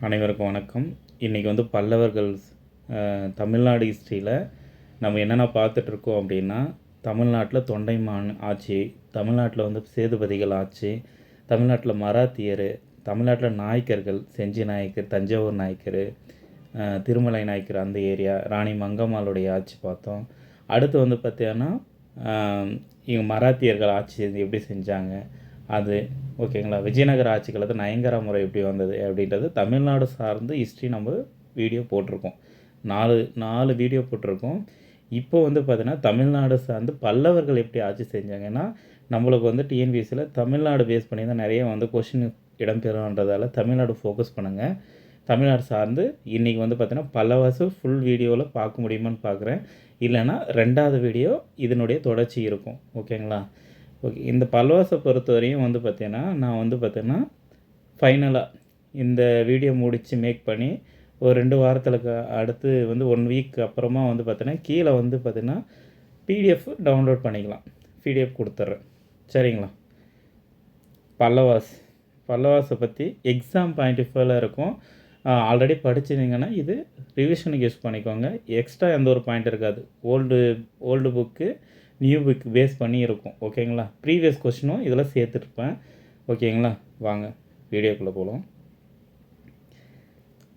அனைவருக்கும் வணக்கம். இன்றைக்கி வந்து பல்லவர்கள் தமிழ்நாடு ஹிஸ்ட்ரியில் நம்ம என்னென்ன பார்த்துட்ருக்கோம் அப்படின்னா, தமிழ்நாட்டில் தொண்டைமான் ஆட்சி, தமிழ்நாட்டில் வந்து சேதுபதிகள் ஆட்சி, தமிழ்நாட்டில் மராத்தியர், தமிழ்நாட்டில் நாயக்கர்கள், செஞ்சி நாயக்கர், தஞ்சாவூர் நாயக்கர், திருமலை நாயக்கர் அந்த ஏரியா, ராணி மங்கம்மாளுடைய ஆட்சி பார்த்தோம். அடுத்து வந்து பார்த்தீங்கன்னா இவங்க மராத்தியர்கள் ஆட்சி எப்படி செஞ்சாங்க அது ஓகேங்களா. விஜயநகர ஆட்சி காலத்தில் நயங்கர முறை எப்படி வந்தது அப்படின்றது தமிழ்நாடு சார்ந்து ஹிஸ்ட்ரி நம்ம வீடியோ போட்டிருக்கோம். நாலு வீடியோ போட்டிருக்கோம். இப்போ வந்து பார்த்திங்கன்னா தமிழ்நாடு சார்ந்து பல்லவர்கள் எப்படி ஆட்சி செஞ்சாங்கன்னா, நம்மளுக்கு வந்து டிஎன்பிஎஸ்சியில் தமிழ்நாடு பேஸ் பண்ணி தான் நிறைய வந்து கொஷின் இடம்பெறுன்றதால தமிழ்நாடு ஃபோக்கஸ் பண்ணுங்கள். தமிழ்நாடு சார்ந்து இன்றைக்கி வந்து பார்த்திங்கன்னா பல்லவாசு ஃபுல் வீடியோவில் பார்க்க முடியுமான்னு பார்க்குறேன். இல்லைன்னா 2வது வீடியோ இதனுடைய தொடர்ச்சி இருக்கும். ஓகேங்களா. ஓகே, இந்த பல்லவாசை பொறுத்தவரையும் வந்து பார்த்தீங்கன்னா நான் வந்து பார்த்தீங்கன்னா ஃபைனலாக இந்த வீடியோ முடித்து மேக் பண்ணி ஒரு 2 வாரத்தில் அடுத்து வந்து 1 வீக் அப்புறமா வந்து பார்த்தீங்கன்னா கீழே வந்து பார்த்தீங்கன்னா பிடிஎஃப் டவுன்லோட் பண்ணிக்கலாம். பிடிஎஃப் கொடுத்துட்றேன். சரிங்களா. பல்லவாஸை பற்றி எக்ஸாம் பாயிண்ட் ஆஃப் வியூவில் இருக்கும். ஆல்ரெடி படிச்சிருந்தீங்கன்னா இது ரிவிஷனுக்கு யூஸ் பண்ணிக்கோங்க. எக்ஸ்ட்ரா எந்த ஒரு பாயிண்ட் இருக்காது. Old book new book base பண்ணி இருக்கும். ஓகேங்களா. ப்ரீவியஸ் கொஸ்டினும் இதில் சேர்த்துருப்பேன். ஓகேங்களா. வாங்க வீடியோக்குள்ளே போகலாம்.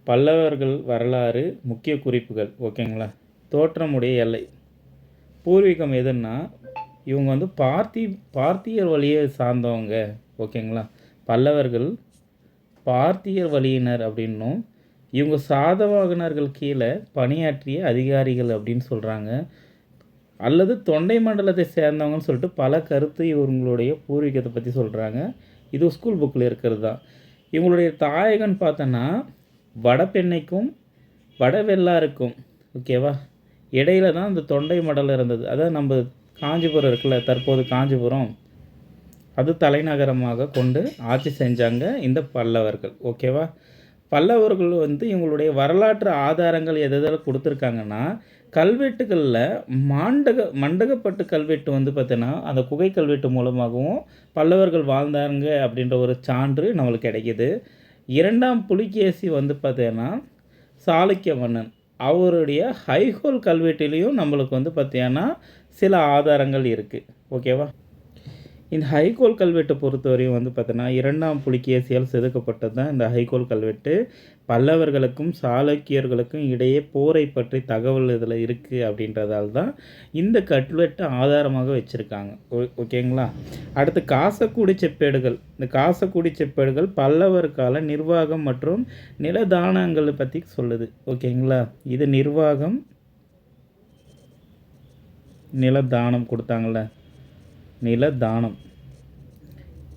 பல்லவர்கள் வரலாறு முக்கிய குறிப்புகள். ஓகேங்களா. தோற்றமுடைய எல்லை பூர்வீகம் எதுன்னா இவங்க வந்து பார்த்தியர் வழியை சார்ந்தவங்க. ஓகேங்களா. பல்லவர்கள் பார்த்தியர் வழியினர் அப்படின்னும் இவங்க சாதவாகனர்கள் கீழே பணியாற்றிய அதிகாரிகள் அப்படின்னு சொல்கிறாங்க. அல்லது தொண்டை மண்டலத்தை சேர்ந்தவங்கன்னு சொல்லிட்டு பல கருத்து இவங்களுடைய பூர்வீகத்தை பற்றி சொல்கிறாங்க. இது ஸ்கூல் புக்கில் இருக்கிறது தான். இவங்களுடைய தாயகன் பார்த்தோன்னா வடபெண்ணைக்கும் வடவெல்லாருக்கும் ஓகேவா இடையில தான் இந்த தொண்டை மண்டலம் இருந்தது. அதாவது நம்ம காஞ்சிபுரம் இருக்குல்ல, தற்போது காஞ்சிபுரம், அது தலைநகரமாக கொண்டு ஆட்சி செஞ்சாங்க இந்த பல்லவர்கள். ஓகேவா. பல்லவர்கள் வந்து இவங்களுடைய வரலாற்று ஆதாரங்கள் எதில் கொடுத்துருக்காங்கன்னா, கல்வெட்டுகளில் மண்டகப்பட்டு கல்வெட்டு வந்து பார்த்தீங்கன்னா அந்த குகை கல்வெட்டு மூலமாகவும் பல்லவர்கள் வாழ்ந்தாங்க அப்படின்ற ஒரு சான்று நம்மளுக்கு கிடைக்கிது. 2ஆம் புலிகேசி வந்து பார்த்தீங்கன்னா சாளுக்கிய மன்னன் அவருடைய ஹைகோல் கல்வெட்டிலையும் நம்மளுக்கு வந்து பார்த்தீங்கன்னா சில ஆதாரங்கள் இருக்குது. ஓகேவா. இந்த ஹைகோல் கல்வெட்டை பொறுத்தவரையும் வந்து பார்த்தோன்னா 2ஆம் புலிகேசியால் செதுக்கப்பட்டது தான் இந்த ஹைகோல் கல்வெட்டு. பல்லவர்களுக்கும் சாளுக்கியர்களுக்கும் இடையே போரை பற்றி தகவல் இதில் இருக்குது அப்படின்றதால தான் இந்த கல்வெட்டை ஆதாரமாக வச்சுருக்காங்க. ஓகேங்களா. அடுத்து காசக்குடி செப்பேடுகள். இந்த காசக்குடி செப்பேடுகள் பல்லவர் கால நிர்வாகம் மற்றும் நிலதானங்களை பற்றி சொல்லுது. ஓகேங்களா. இது நிர்வாகம் நிலதானம் கொடுத்தாங்கள, நிலதானம்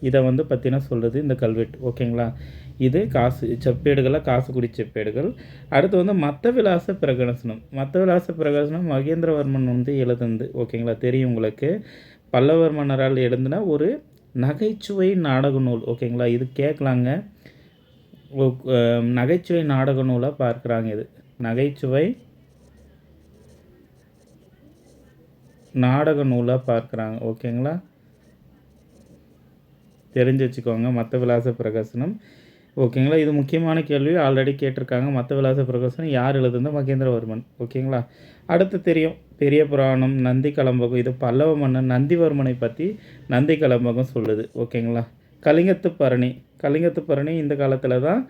இதை வந்து பார்த்தீங்கன்னா சொல்கிறது இந்த கல்வெட்டு. ஓகேங்களா. இது செப்பேடுகளாக காசுக்குடி செப்பேடுகள். அடுத்து வந்து மத்தவிலாச பிரகாசனம் மகேந்திரவர்மன் வந்து எழுதுந்து. ஓகேங்களா. தெரியும் உங்களுக்கு. பல்லவர் மன்னரால் எழுதின ஒரு நகைச்சுவை நாடக நூல். ஓகேங்களா. இது கேட்கலாங்க. நகைச்சுவை நாடக நூலாக பார்க்குறாங்க. இது நகைச்சுவை நாடக நூலாக பார்க்குறாங்க. ஓகேங்களா. தெரிஞ்சு வச்சுக்கோங்க. மத்தவிலாச பிரகாசனம். ஓகேங்களா. இது முக்கியமான கேள்வி, ஆல்ரெடி கேட்டிருக்காங்க. மத்தவிலாச பிரகாசனம் யார் எழுதுனா மகேந்திரவர்மன். ஓகேங்களா. அடுத்து தெரியும் பெரிய புராணம், நந்தி கலம்பகம். இது பல்லவ மன்னன் நந்திவர்மனை பற்றி நந்தி கலம்பகம் சொல்லுது. ஓகேங்களா. கலிங்கத்து பரணி இந்த காலத்தில் தான்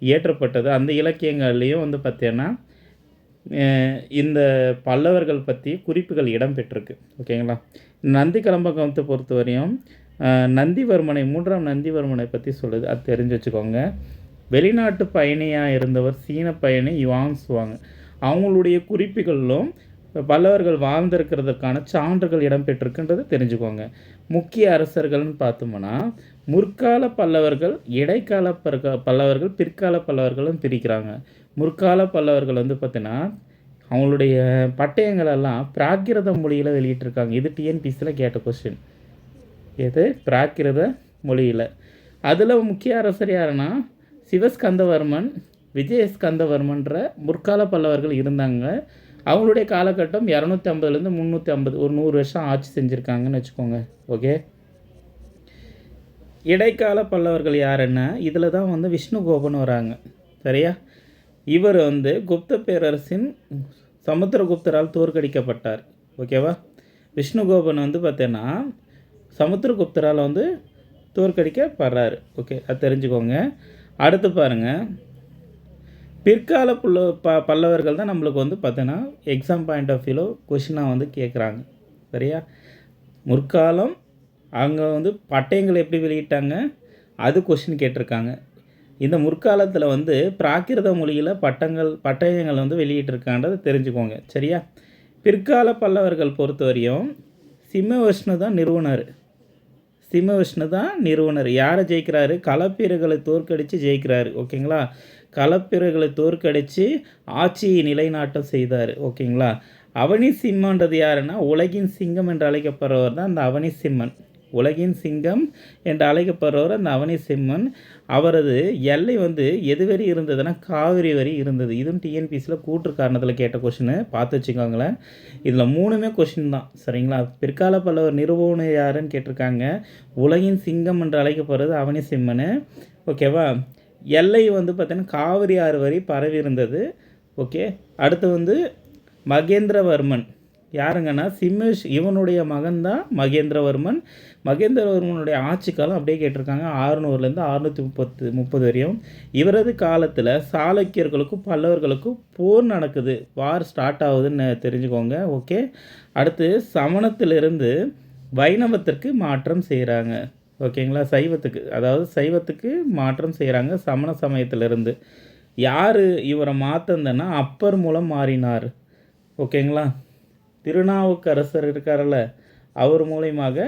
இயற்றப்பட்டது. அந்த இலக்கியங்கள்லேயும் வந்து பார்த்தீங்கன்னா இந்த பல்லவர்கள் பற்றி குறிப்புகள் இடம்பெற்றிருக்கு. ஓகேங்களா. நந்தி கலம்பகத்தை பொறுத்தவரையும் நந்திவர்மனை 3ஆம் நந்திவர்மனை பற்றி சொல்லுது. அது தெரிஞ்சு வச்சுக்கோங்க. வெளிநாட்டு பயணியாக இருந்தவர் சீன பயணி யுவாங் சுவாங். அவங்களுடைய குறிப்புகளிலும் பல்லவர்கள் வாழ்ந்திருக்கிறதுக்கான சான்றுகள் இடம்பெற்றிருக்குன்றது தெரிஞ்சுக்கோங்க. முக்கிய அரசர்கள்னு பார்த்தோம்னா முற்கால பல்லவர்கள், இடைக்கால பல்லவர்கள், பிற்கால பல்லவர்களும் பிரிக்கிறாங்க. முற்கால பல்லவர்கள் வந்து பார்த்தீங்கன்னா அவங்களுடைய பட்டயங்களெல்லாம் பிராகிருத மொழியில் வெளியிட்டிருக்காங்க. இது டிஎன்பிசியில் கேட்ட கொஸ்டின். எது பிராகிருத மொழியில். அதில் முக்கிய அரசர் யாருன்னா சிவஸ்கந்தவர்மன், விஜயஸ்கந்தவர்மன்ற முற்கால பல்லவர்கள் இருந்தாங்க. அவங்களுடைய காலகட்டம் 250லேருந்து 350, ஒரு 100 வருஷம் ஆட்சி செஞ்சுருக்காங்கன்னு வச்சுக்கோங்க. ஓகே. இடைக்கால பல்லவர்கள் யாருன்னா இதில் தான் வந்து விஷ்ணுகோபன் வராங்க. சரியா? இவர் வந்து குப்த பேரரசின் சமுத்திரகுப்தரால் தோற்கடிக்கப்பட்டார். ஓகேவா? விஷ்ணுகோபன் வந்து பார்த்தீங்கன்னா சமுத்திரகுப்தரால் வந்து தோற்கடிக்கப்படுறாரு. ஓகே, அது தெரிஞ்சுக்கோங்க. அடுத்து பாருங்கள், பிற்கால பல்லவர்கள் தான் நம்மளுக்கு வந்து பார்த்தீங்கன்னா எக்ஸாம் பாயிண்ட் ஆஃப் வியூவில் கொஷினாக வந்து கேட்குறாங்க. சரியா? முற்காலம் அவங்க வந்து பட்டயங்கள் எப்படி வெளியிட்டாங்க, அது கொஷின் கேட்டிருக்காங்க. இந்த முற்காலத்தில் வந்து பிராகிருத மொழியில் பட்டயங்கள் வந்து வெளியிட்டிருக்கான்றதை தெரிஞ்சுக்கோங்க. சரியா? பிற்கால பல்லவர்கள் பொறுத்தவரையும் சிம்மவிஷ்ணு தான் நிறுவனர். சிம்மவிஷ்ணு தான் நிறுவனர். யாரை ஜெயிக்கிறாரு? களப்பிரர்களை தோற்கடித்து ஜெயிக்கிறாரு. ஓகேங்களா? களப்பிரர்களை தோற்கடித்து ஆட்சியை நிலைநாட்டம் செய்தார். ஓகேங்களா? அவனி சிம்மன்றது யாருன்னா உலகின் சிங்கம் என்று அழைக்கப்படுறவர் தான் அந்த அவனி சிம்மன். உலகின் சிங்கம் என்று அழைக்கப்படுறவர் அந்த அவனி சிம்மன். அவரது எல்லை வந்து எது வரி இருந்ததுன்னா காவிரி வரி இருந்தது. இதுவும் டிஎன்பிசியில் கூற்று காரணத்தில் கேட்ட கொஷினு, பார்த்து வச்சுக்கோங்களேன். இதில் 3மே கொஷின் தான். சரிங்களா? பிற்கால பல்லவர் நிறுவனர் யாருன்னு கேட்டிருக்காங்க. உலகின் சிங்கம் என்று அழைக்கப்படுறது அவனி சிம்மனு. ஓகேவா? எல்லை வந்து பார்த்தீங்கன்னா காவிரி ஆறு வரி பரவி இருந்தது. ஓகே, அடுத்து வந்து மகேந்திரவர்மன் யாருங்கன்னா இவனுடைய மகன் தான் மகேந்திரவர்மன். மகேந்திரவர்மனுடைய ஆட்சி காலம் அப்படியே கேட்டிருக்காங்க 600லேருந்து 630 வரையும். இவரது காலத்தில் சாளுக்கியர்களுக்கும் பல்லவர்களுக்கும் போர் நடக்குது. வார் ஸ்டார்ட் ஆகுதுன்னு தெரிஞ்சுக்கோங்க. ஓகே, அடுத்து சமணத்திலிருந்து வைணவத்திற்கு மாற்றம் செய்கிறாங்க. ஓகேங்களா? சைவத்துக்கு மாற்றம் செய்கிறாங்க சமண சமயத்திலிருந்து. யார் இவரை மாற்றந்தன்னா அப்பர் மூலம் மாறினார். ஓகேங்களா? திருநாவுக்கரசர் இருக்கார்ல, அவர் மூலயமாக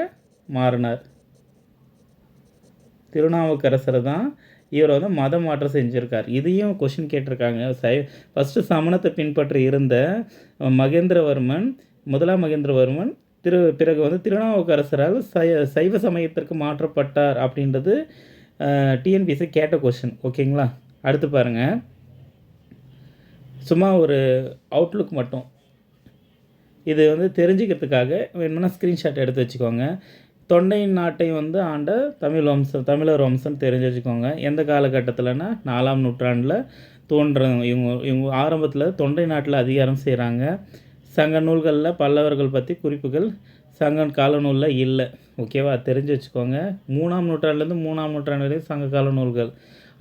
மாறினார். திருநாவுக்கரசர் தான் இவர் வந்து மத மாற்றம் செஞ்சுருக்கார். இதையும் கொஷின் கேட்டிருக்காங்க. ஃபஸ்ட்டு சமணத்தை பின்பற்றி இருந்த மகேந்திரவர்மன், முதலாம் மகேந்திரவர்மன் பிறகு வந்து திருநாவுக்கரசரால் சைவ சமயத்திற்கு மாற்றப்பட்டார் அப்படின்றது டிஎன்பிசி கேட்ட கொஷின். ஓகேங்களா? அடுத்து பாருங்கள், சும்மா ஒரு அவுட்லுக் மட்டும், இது வந்து தெரிஞ்சுக்கிறதுக்காக வேணும்னா ஸ்க்ரீன்ஷாட் எடுத்து வச்சுக்கோங்க. தொண்டை நாட்டை வந்து ஆண்ட தமிழர் வம்சம் தெரிஞ்சு வச்சுக்கோங்க. எந்த காலகட்டத்தில்னா 4ஆம் நூற்றாண்டில் இவங்க ஆரம்பத்தில் தொண்டை நாட்டில் அதிகாரம் செய்கிறாங்க. சங்க நூல்களில் பல்லவர்கள் பற்றி குறிப்புகள் சங்க கால நூலில் இல்லை. ஓகேவா? தெரிஞ்சு வச்சுக்கோங்க. 3ஆம் நூற்றாண்டுலேருந்து 3ஆம் நூற்றாண்டு வரைக்கும் சங்க கால நூல்கள்.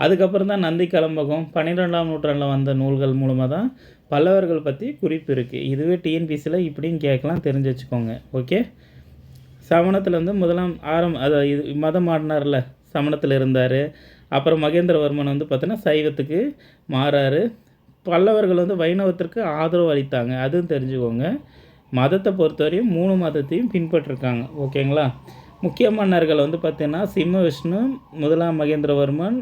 அதுக்கப்புறம் தான் நந்தி கலம்பகம் 12ஆம் நூற்றாண்டில் வந்த நூல்கள் மூலமாக தான் பல்லவர்கள் பற்றி குறிப்பு இருக்குது. இதுவே டிஎன்பிசியில் இப்படின்னு கேட்கலாம், தெரிஞ்சு வச்சுக்கோங்க. ஓகே, சமணத்தில் வந்து இது மதம் மாறினார்ல, சமணத்தில் இருந்தார். அப்புறம் மகேந்திரவர்மன் வந்து பார்த்தோன்னா சைவத்துக்கு மாறாரு. பல்லவர்கள் வந்து வைணவத்திற்கு ஆதரவு அளித்தாங்க, அதுவும் தெரிஞ்சுக்கோங்க. மதத்தை பொறுத்தவரையும் 3 மதத்தையும் பின்பற்றிருக்காங்க. ஓகேங்களா? முக்கிய மன்னர்கள் வந்து பார்த்திங்கன்னா சிம்மவிஷ்ணு, முதலாம் மகேந்திரவர்மன்,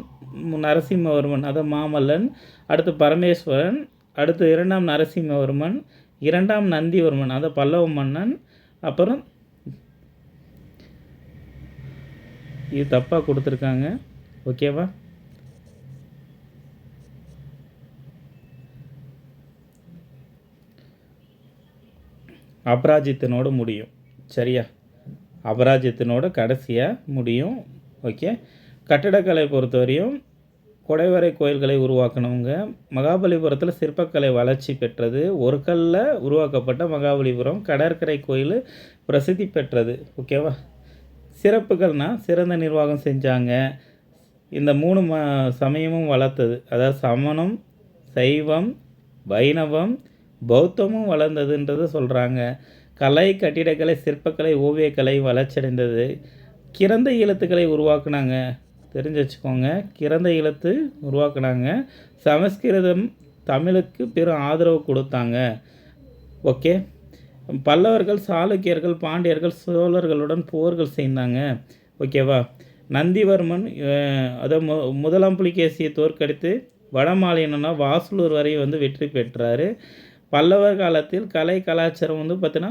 நரசிம்மவர்மன் அதாவது மாமல்லன், அடுத்து பரமேஸ்வரன், அடுத்து 2ஆம் நரசிம்மவர்மன், 2ஆம் நந்திவர்மன் அதாவது பல்லவ மன்னன். அப்புறம் இது தப்பாக கொடுத்துருக்காங்க. ஓகேவா? அபராஜித்தினோடு முடியும். சரியா? அபராஜித்தினோட கடைசியாக முடியும். ஓகே, கட்டடக்கலை பொறுத்தவரையும் குடைவரை கோயில்களை உருவாக்கணுங்க. மகாபலிபுரத்தில் சிற்பக்கலை வளர்ச்சி பெற்றது. ஒரு கல்லில் உருவாக்கப்பட்ட மகாபலிபுரம் கடற்கரை கோயில் பிரசித்தி பெற்றது. ஓகேவா? சிறப்புகள்னால் சிறந்த நிர்வாகம் செஞ்சாங்க. இந்த 3 சமயமும் வளர்த்தது. அதாவது சமணம், சைவம், வைணவம், பௌத்தமும் வளர்ந்ததுன்றது சொல்கிறாங்க. கலை, கட்டிடக்கலை, சிற்பக்கலை, ஓவியக்கலை வளர்ச்சியடைந்தது. கிறந்த எழுத்துக்களை உருவாக்குனாங்க, தெரிஞ்சு வச்சுக்கோங்க. கிறந்த எழுத்து உருவாக்குனாங்க. சமஸ்கிருதம், தமிழுக்கு பெரும் ஆதரவு கொடுத்தாங்க. ஓகே, பல்லவர்கள், சாளுக்கியர்கள், பாண்டியர்கள், சோழர்களுடன் போர்கள் செய்தாங்க. ஓகேவா? நந்திவர்மன் அதாவது முதலாம் புலிகேசியை தோற்கடித்து வடமாநிலம்னா வாசலூர் வரை வந்து வெற்றி பெற்றார். பல்லவர் காலத்தில் கலை கலாச்சாரம் வந்து பார்த்தீங்கன்னா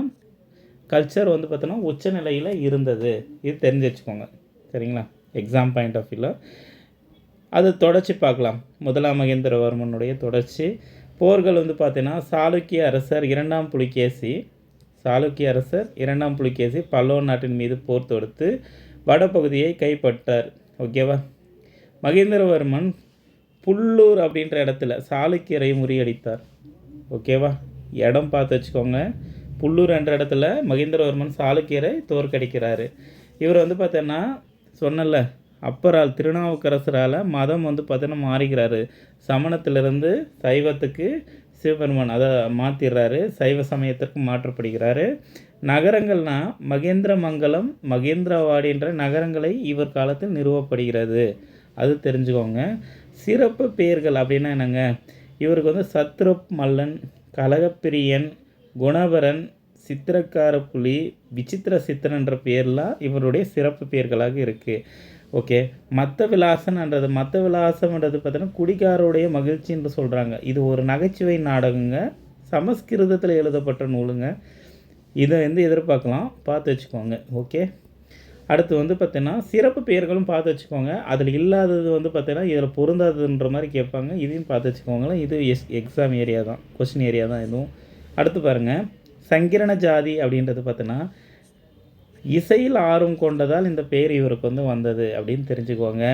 கல்ச்சர் வந்து பார்த்தீங்கன்னா உச்சநிலையில் இருந்தது. இது தெரிஞ்சு வச்சுக்கோங்க. சரிங்களா? எக்ஸாம் பாயிண்ட் ஆஃப் வியூவில் அது தொடர்ச்சி பார்க்கலாம். முதலாம் மகேந்திரவர்மனுடைய தொடர்ச்சி போர்கள் வந்து பார்த்தீங்கன்னா சாளுக்கிய அரசர் 2ஆம் புலிகேசி பல்லவ நாட்டின் மீது போர் தொடுத்து வடபகுதியை கைப்பற்றார். ஓகேவா? மகேந்திரவர்மன் புல்லூர் அப்படின்ற இடத்துல சாளுக்கியரை முறியடித்தார். ஓகேவா, இடம் பார்த்து வச்சுக்கோங்க. புல்லூர் என்ற இடத்துல மகேந்திரவர்மன் சாளுக்கியரை தோற்கடிக்கிறாரு. இவர் வந்து பார்த்தோன்னா சொன்னல, அப்பரால் திருநாவுக்கரசரால் மதம் வந்து பார்த்தோன்னா மாறிக்கிறாரு. சமணத்திலிருந்து சைவத்துக்கு சிவபெருமான் அதை மாற்றிடுறாரு, சைவ சமயத்திற்கு மாற்றப்படுகிறாரு. நகரங்கள்னால் மகேந்திரமங்கலம், மகேந்திரவாடின்ற நகரங்களை இவர் காலத்தில் நிறுவப்படுகிறது, அது தெரிஞ்சுக்கோங்க. சிறப்பு பெயர்கள் அப்படின்னா என்னங்க, இவருக்கு வந்து சத்ருப் மல்லன், கலகப்பிரியன், குணவரன், சித்திரக்கார புலி, விசித்திர சித்திரன்ற பேர்லாம் இவருடைய சிறப்பு பெயர்களாக இருக்குது. ஓகே, மத்த விலாசன்ன்றது, மத்த விலாசம்ன்றது பார்த்தீங்கன்னா குடிகாரோடைய மகிழ்ச்சி என்று சொல்கிறாங்க. இது ஒரு நகைச்சுவை நாடகங்க, சமஸ்கிருதத்தில் எழுதப்பட்ட நூலுங்க. இதை வந்து எதிர்பார்க்கலாம், பார்த்து வச்சுக்கோங்க. ஓகே, அடுத்து வந்து பார்த்தீங்கன்னா சிறப்பு பெயர்களும் பார்த்து வச்சுக்கோங்க. அதில் இல்லாதது வந்து பார்த்தீங்கன்னா இதில் பொருந்தாததுன்ற மாதிரி கேட்பாங்க, இதையும் பார்த்து வச்சுக்கோங்களேன். இது எக்ஸாம் ஏரியா தான், கொஸ்டின் ஏரியா தான் இதுவும். அடுத்து பாருங்கள், சங்கிரண ஜாதி அப்படின்றது பார்த்தீங்கன்னா இசையில் ஆர்வம் கொண்டதால் இந்த பெயர் இவருக்கு வந்து வந்தது அப்படின்னு தெரிஞ்சுக்கோங்க.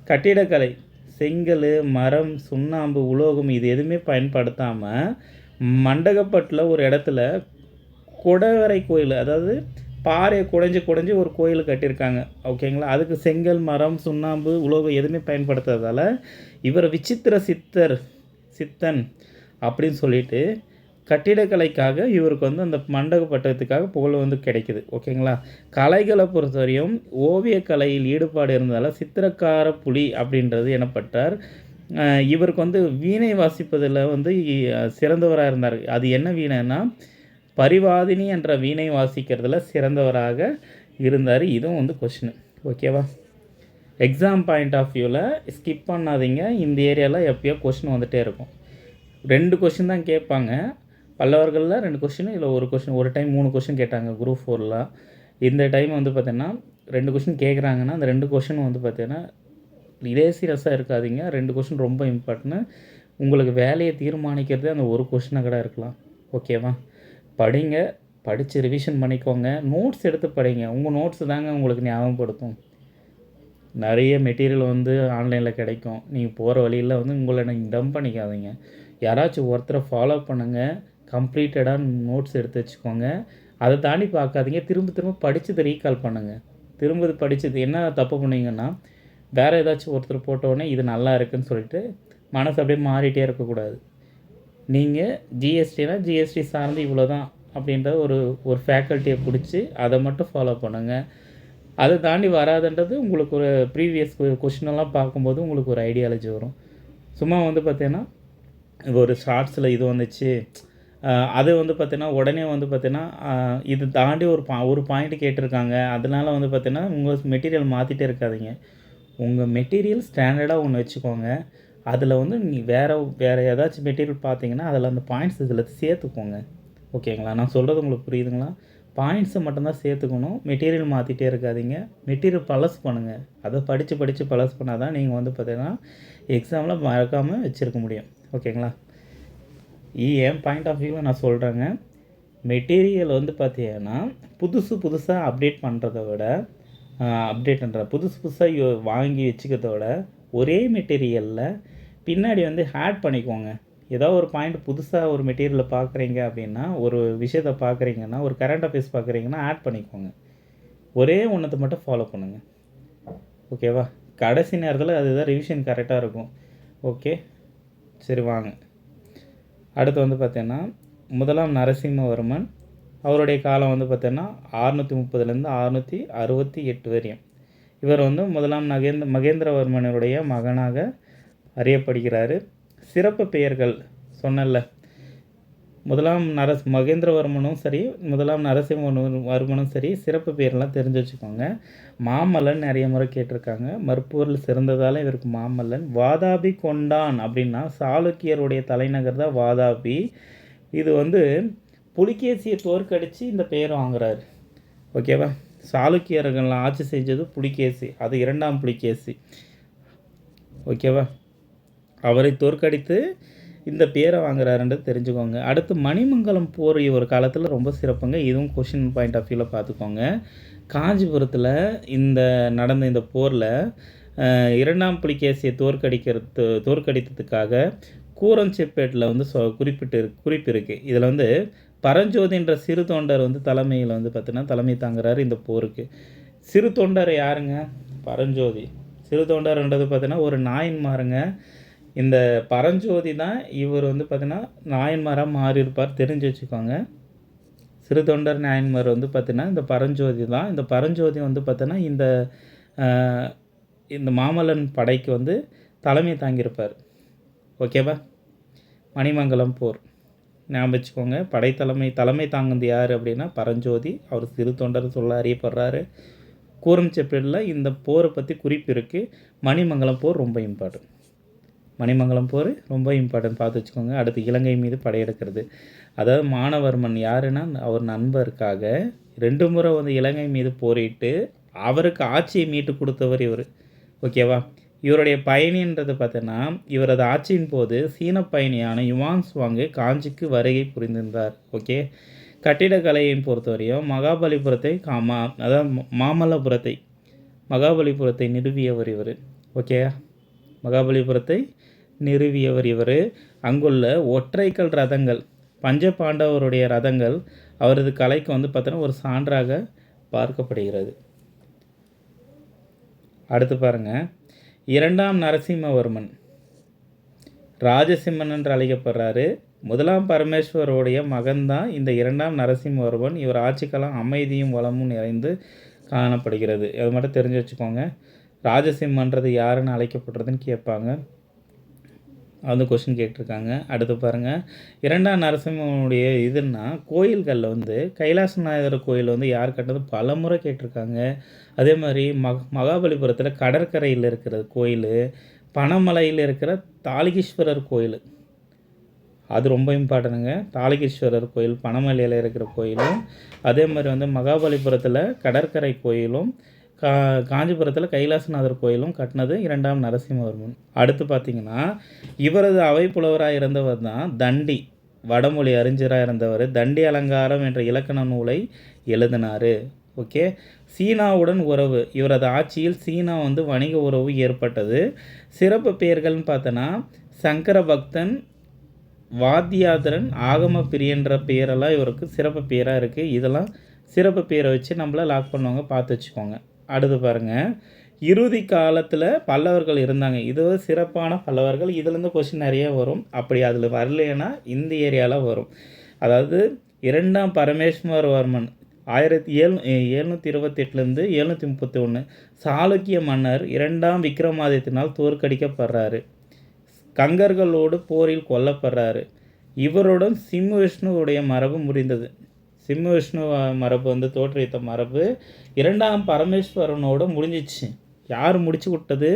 கட்டிடக்கலை, செங்கல், மரம், சுண்ணாம்பு, உலோகம் இது எதுவுமே பயன்படுத்தாமல் மண்டகப்பட்டில் ஒரு இடத்துல குடவரை கோயில், அதாவது பாறையை குடைஞ்சி ஒரு கோயில் கட்டியிருக்காங்க. ஓகேங்களா, அதுக்கு செங்கல், மரம், சுண்ணாம்பு, உலோகம் எதுவுமே பயன்படுத்தாதால் இவர் விசித்திர சித்தன் அப்படின்னு சொல்லிட்டு கட்டிடக்கலைக்காக இவருக்கு வந்து அந்த மண்டகப்பட்டத்துக்காக புகழ் வந்து கிடைக்குது. ஓகேங்களா, கலைகளை பொறுத்தவரையும் ஓவியக்கலையில் ஈடுபாடு இருந்ததால் சித்திரக்கார புலி அப்படின்றது எனப்பட்டார். இவருக்கு வந்து வீணை வாசிப்பதில் வந்து சிறந்தவராக இருந்தார். அது என்ன வீணைன்னா பரிவாதினி என்ற வீணை வாசிக்கிறதுல சிறந்தவராக இருந்தார். இதுவும் வந்து கொஷின். ஓகேவா, எக்ஸாம் பாயிண்ட் ஆஃப் வியூவில் ஸ்கிப் பண்ணாதீங்க. இந்த ஏரியாவில் எப்போயோ கொஷின் வந்துகிட்டே இருக்கும். 2 கொஷின் தான் கேட்பாங்க. பல்லவர்களில் 2 கொஷின், இல்லை ஒரு கொஷின். ஒரு டைம் 3 கொஷின் கேட்டாங்க குரூப் 4ல். இந்த டைம் வந்து பார்த்தீங்கன்னா 2 கொஷின் கேட்குறாங்கன்னா அந்த 2 கொஷின் வந்து பார்த்தீங்கன்னா இதே சீரியஸாக இருக்காதிங்க. 2 கொஷின் ரொம்ப இம்பார்ட்டன்ட். உங்களுக்கு வேலையை தீர்மானிக்கிறதே அந்த ஒரு கொஷினாக கூட இருக்கலாம். ஓகேவா, படிங்க, படித்து ரிவிஷன் பண்ணிக்கோங்க, நோட்ஸ் எடுத்து படிங்க. உங்கள் நோட்ஸ் தாங்க உங்களுக்கு ஞாபகப்படுத்தும். நிறைய மெட்டீரியல் வந்து ஆன்லைனில் கிடைக்கும். நீங்கள் போகிற வழியில் வந்து உங்களை நீங்கள் டம்ப் பண்ணிக்காதீங்க. யாராச்சும் ஒருத்தரை ஃபாலோ பண்ணுங்கள், கம்ப்ளீட்டடாக நோட்ஸ் எடுத்து வச்சுக்கோங்க. அதை தாண்டி பார்க்காதீங்க, திரும்ப படித்ததை ரீகால் பண்ணுங்கள். திரும்ப படித்தது என்ன தப்பு பண்ணுவீங்கன்னா, வேறு ஏதாச்சும் ஒருத்தர் போட்டோடனே இது நல்லா இருக்குதுன்னு சொல்லிட்டு மனசு அப்படியே மாறிட்டே இருக்கக்கூடாது. நீங்கள் ஜிஎஸ்டினா ஜிஎஸ்டி சார்ந்து இவ்வளோ தான் அப்படின்ற ஒரு ஃபேக்கல்ட்டியை பிடிச்சி அதை மட்டும் ஃபாலோ பண்ணுங்கள். அதை தாண்டி வராதுன்றது உங்களுக்கு ஒரு ப்ரீவியஸ் கொஷினெல்லாம் பார்க்கும்போது உங்களுக்கு ஒரு ஐடியாலஜி வரும். சும்மா வந்து பார்த்தீங்கன்னா ஒரு ஷார்ட்ஸில் இது வந்துச்சு, அது வந்து பார்த்தீங்கன்னா உடனே வந்து பார்த்தீங்கன்னா இது தாண்டி ஒரு பாயிண்ட் கேட்டிருக்காங்க, அதனால வந்து பார்த்தீங்கன்னா உங்கள் மெட்டீரியல் மாற்றிட்டே இருக்காதீங்க. உங்கள் மெட்டீரியல் ஸ்டாண்டர்டாக ஒன்று வச்சுக்கோங்க. அதில் வந்து நீ வேறு ஏதாச்சும் மெட்டீரியல் பார்த்தீங்கன்னா அதில் அந்த பாயிண்ட்ஸ் இதில் சேர்த்துக்கோங்க. ஓகேங்களா, நான் சொல்கிறது உங்களுக்கு புரியுதுங்களா? பாயிண்ட்ஸை மட்டும்தான் சேர்த்துக்கணும், மெட்டீரியல் மாற்றிட்டே இருக்காதீங்க. மெட்டீரியல் பழசு பண்ணுங்கள். அதை படித்து பழசு பண்ணால் தான் நீங்கள் வந்து பார்த்தீங்கன்னா எக்ஸாமில் மறக்காமல் வச்சுருக்க முடியும். ஓகேங்களா, என் பாயிண்ட் ஆஃப் வியூவில் நான் சொல்கிறேங்க. மெட்டீரியல் வந்து பார்த்தீங்கன்னா புதுசாக அப்டேட் பண்ணுறத விட புதுசாக வாங்கி வச்சுக்கிறத விட ஒரே மெட்டீரியலில் பின்னாடி வந்து ஆட் பண்ணிக்கோங்க. ஏதோ ஒரு பாயிண்ட் புதுசாக ஒரு மெட்டீரியலை பார்க்குறீங்க அப்படின்னா, ஒரு விஷயத்தை பார்க்குறீங்கன்னா, ஒரு கரண்ட் அஃபேர்ஸ் பார்க்குறீங்கன்னா ஆட் பண்ணிக்கோங்க. ஒரே ஒன்றத்தை மட்டும் ஃபாலோ பண்ணுங்கள். ஓகேவா, கடைசி நேரத்தில் அதுதான் ரிவிஷன் கரெக்டாக இருக்கும். ஓகே, சரி வாங்க. அடுத்து வந்து பார்த்தீங்கன்னா முதலாம் நரசிம்மவர்மன், அவருடைய காலம் வந்து பார்த்தீங்கன்னா 630லேருந்து 668 வரையும். இவர் வந்து முதலாம் மகேந்திரவர்மனுடைய மகனாக அறியப்படுகிறார். சிறப்பு பெயர்கள் சொன்னல, முதலாம் மகேந்திரவர்மனும் சரி, முதலாம் நரசிம்மவர்மனும் சரி, சிறப்பு பெயர்லாம் தெரிஞ்சு வச்சுக்கோங்க. மாமல்லன் நிறைய முறை கேட்டிருக்காங்க, மற்போரில் சிறந்ததால் இவருக்கு மாமல்லன். வாதாபி கொண்டான் அப்படின்னா சாளுக்கியருடைய தலைநகர் தான் வாதாபி. இது வந்து புலிகேசியை தோற்கடித்து இந்த பெயர் வாங்குறாரு. ஓகேவா, சாளுக்கியர்கள் ஆட்சி செஞ்சது புலிகேசி, அது 2ஆம் புலிகேசி. ஓகேவா, அவரை தோற்கடித்து இந்த பேரை வாங்குறாருன்றது தெரிஞ்சுக்கோங்க. அடுத்து மணிமங்கலம் போர் ஒரு காலத்தில் ரொம்ப சிறப்புங்க. இதுவும் கொஷின் பாயிண்ட் ஆஃப் வியூவில் பார்த்துக்கோங்க. காஞ்சிபுரத்தில் நடந்த இந்த போரில் இரண்டாம் புலிகேசியை தோற்கடித்ததுக்காக கூரஞ்செப்பேட்டில் வந்து குறிப்பு இருக்குது. இதில் வந்து பரஞ்சோதின்ற சிறு தொண்டர் வந்து தலைமையில் வந்து பார்த்தீங்கன்னா தலைமை தாங்குறாரு இந்த போருக்கு. சிறு தொண்டர் யாருங்க? பரஞ்சோதி. சிறு தொண்டர்ன்றது பார்த்தீங்கன்னா ஒரு நாயன்மாருங்க. இந்த பரஞ்சோதி தான் இவர் வந்து பார்த்தீங்கன்னா நாயன்மாராக மாறியிருப்பார், தெரிஞ்சு வச்சுக்கோங்க. சிறு தொண்டர் நாயன்மார் வந்து பார்த்தீங்கன்னா இந்த பரஞ்சோதி தான். இந்த பரஞ்சோதி வந்து பார்த்தீங்கன்னா இந்த மாமல்லன் படைக்கு வந்து தலைமை தாங்கியிருப்பார். ஓகேவா? மணிமங்கலம் போர் ஞாபகம் வச்சுக்கோங்க. தலைமை தாங்குனது யார் அப்படின்னா பரஞ்சோதி. அவர் சிறு தொண்டர் சொல்ல அறியப்படுறாரு. கூரஞ்செப்பேட்டில் இந்த போரை பற்றி குறிப்பு இருக்குது. மணிமங்கலம் போர் ரொம்ப இம்பார்ட்டன்ட். மணிமங்கலம் போர் ரொம்ப இம்பார்ட்டன்ட், பார்த்து வச்சுக்கோங்க. அடுத்து இலங்கை மீது படையெடுக்கிறது. அதாவது மானவர்மன் யாருன்னா அவர் நண்பருக்காக 2 முறை வந்து இலங்கை மீது போரிட்டு அவருக்கு ஆட்சியை மீட்டு கொடுத்தவர் இவர். ஓகேவா? இவருடைய பயணின்றது பார்த்தோன்னா இவரது ஆட்சியின் போது சீன பயணியான யுவான் சுவாங்கு காஞ்சிக்கு வருகை புரிந்திருந்தார். ஓகே. கட்டிடக்கலையை பொறுத்தவரையும் மகாபலிபுரத்தை நிறுவியவர் இவர். ஓகே. மகாபலிபுரத்தை நிறுவியவர் இவர். அங்குள்ள ஒற்றைக்கல் ரதங்கள், பஞ்ச பாண்டவருடைய ரதங்கள் அவரது கலைக்கு வந்து பார்த்தோன்னா ஒரு சான்றாக பார்க்கப்படுகிறது. அடுத்து பாருங்கள், 2ஆம் நரசிம்மவர்மன் ராஜசிம்மன் என்று அழைக்கப்படுறாரு. 1ஆம் பரமேஸ்வருடைய மகன்தான் இந்த 2ஆம் நரசிம்மவர்மன். இவர் ஆட்சிக்காலம் அமைதியும் வளமும் நிறைந்து காணப்படுகிறது. அது மட்டும் தெரிஞ்சு வச்சுக்கோங்க. ராஜசிம்மன்றது யாருன்னு அழைக்கப்படுறதுன்னு கேட்பாங்க, அந்த கொஷின் கேட்டிருக்காங்க. அடுத்து பாருங்கள், 2ஆம் நரசிம்மனுடைய இதுன்னா கோயில்களில் வந்து கைலாசநாதர் கோயில் வந்து யார் கட்டினது பல முறை கேட்டிருக்காங்க. அதே மாதிரி மகாபலிபுரத்தில் கடற்கரையில் இருக்கிற கோயில், பனமலையில் இருக்கிற தாளிகீஸ்வரர் கோயில், அது ரொம்ப இம்பார்ட்டனுங்க. தாளிகீஸ்வரர் கோயில் பனமலையில் இருக்கிற கோயிலும், அதே மாதிரி வந்து மகாபலிபுரத்தில் கடற்கரை கோயிலும், காஞ்சிபுரத்தில் கைலாசநாதர் கோயிலும் கட்டினது 2ஆம் நரசிம்மவர்மன். அடுத்து பார்த்திங்கன்னா இவரது அவை புலவராக இருந்தவர் தான் தண்டி, வடமொழி அறிஞராக இருந்தவர். தண்டி அலங்காரம் என்ற இலக்கண நூலை எழுதினார். ஓகே. சீனாவுடன் உறவு, இவரது ஆட்சியில் சீனா வந்து வணிக உறவு ஏற்பட்டது. சிறப்பு பெயர்கள்னு பார்த்தோன்னா சங்கர பக்தன், வாத்தியாதரன், ஆகம பிரியன்ற பெயரெல்லாம் இவருக்கு சிறப்பு பெயராக இருக்குது. இதெல்லாம் சிறப்பு பெயரை வச்சு நம்மளை லாக் பண்ணுவாங்க, பார்த்து வச்சுக்கோங்க. அடுத்து பாருங்கள், இறுதி காலத்தில் பல்லவர்கள் இருந்தாங்க. இது சிறப்பான பல்லவர்கள். இதுலேருந்து கொஸ்டின் நிறைய வரும். அப்படி அதில் வரலைன்னா இந்த ஏரியாவில் வரும். அதாவது 2ஆம் பரமேஸ்வரவர்மன் 1728 731 சாளுக்கிய மன்னர் 2ஆம் விக்ரமாதித்தினால் தோற்கடிக்கப்படுறாரு. கங்கர்களோடு போரில் கொல்லப்படுறாரு. இவருடன் சிம்ம விஷ்ணுவுடைய மரபு முறிந்தது. சிம்ம விஷ்ணு மரபு வந்து தோற்றுவித்த மரபு 2ஆம் பரமேஸ்வரனோடு முடிஞ்சிச்சு. யார் முடிச்சு விட்டது?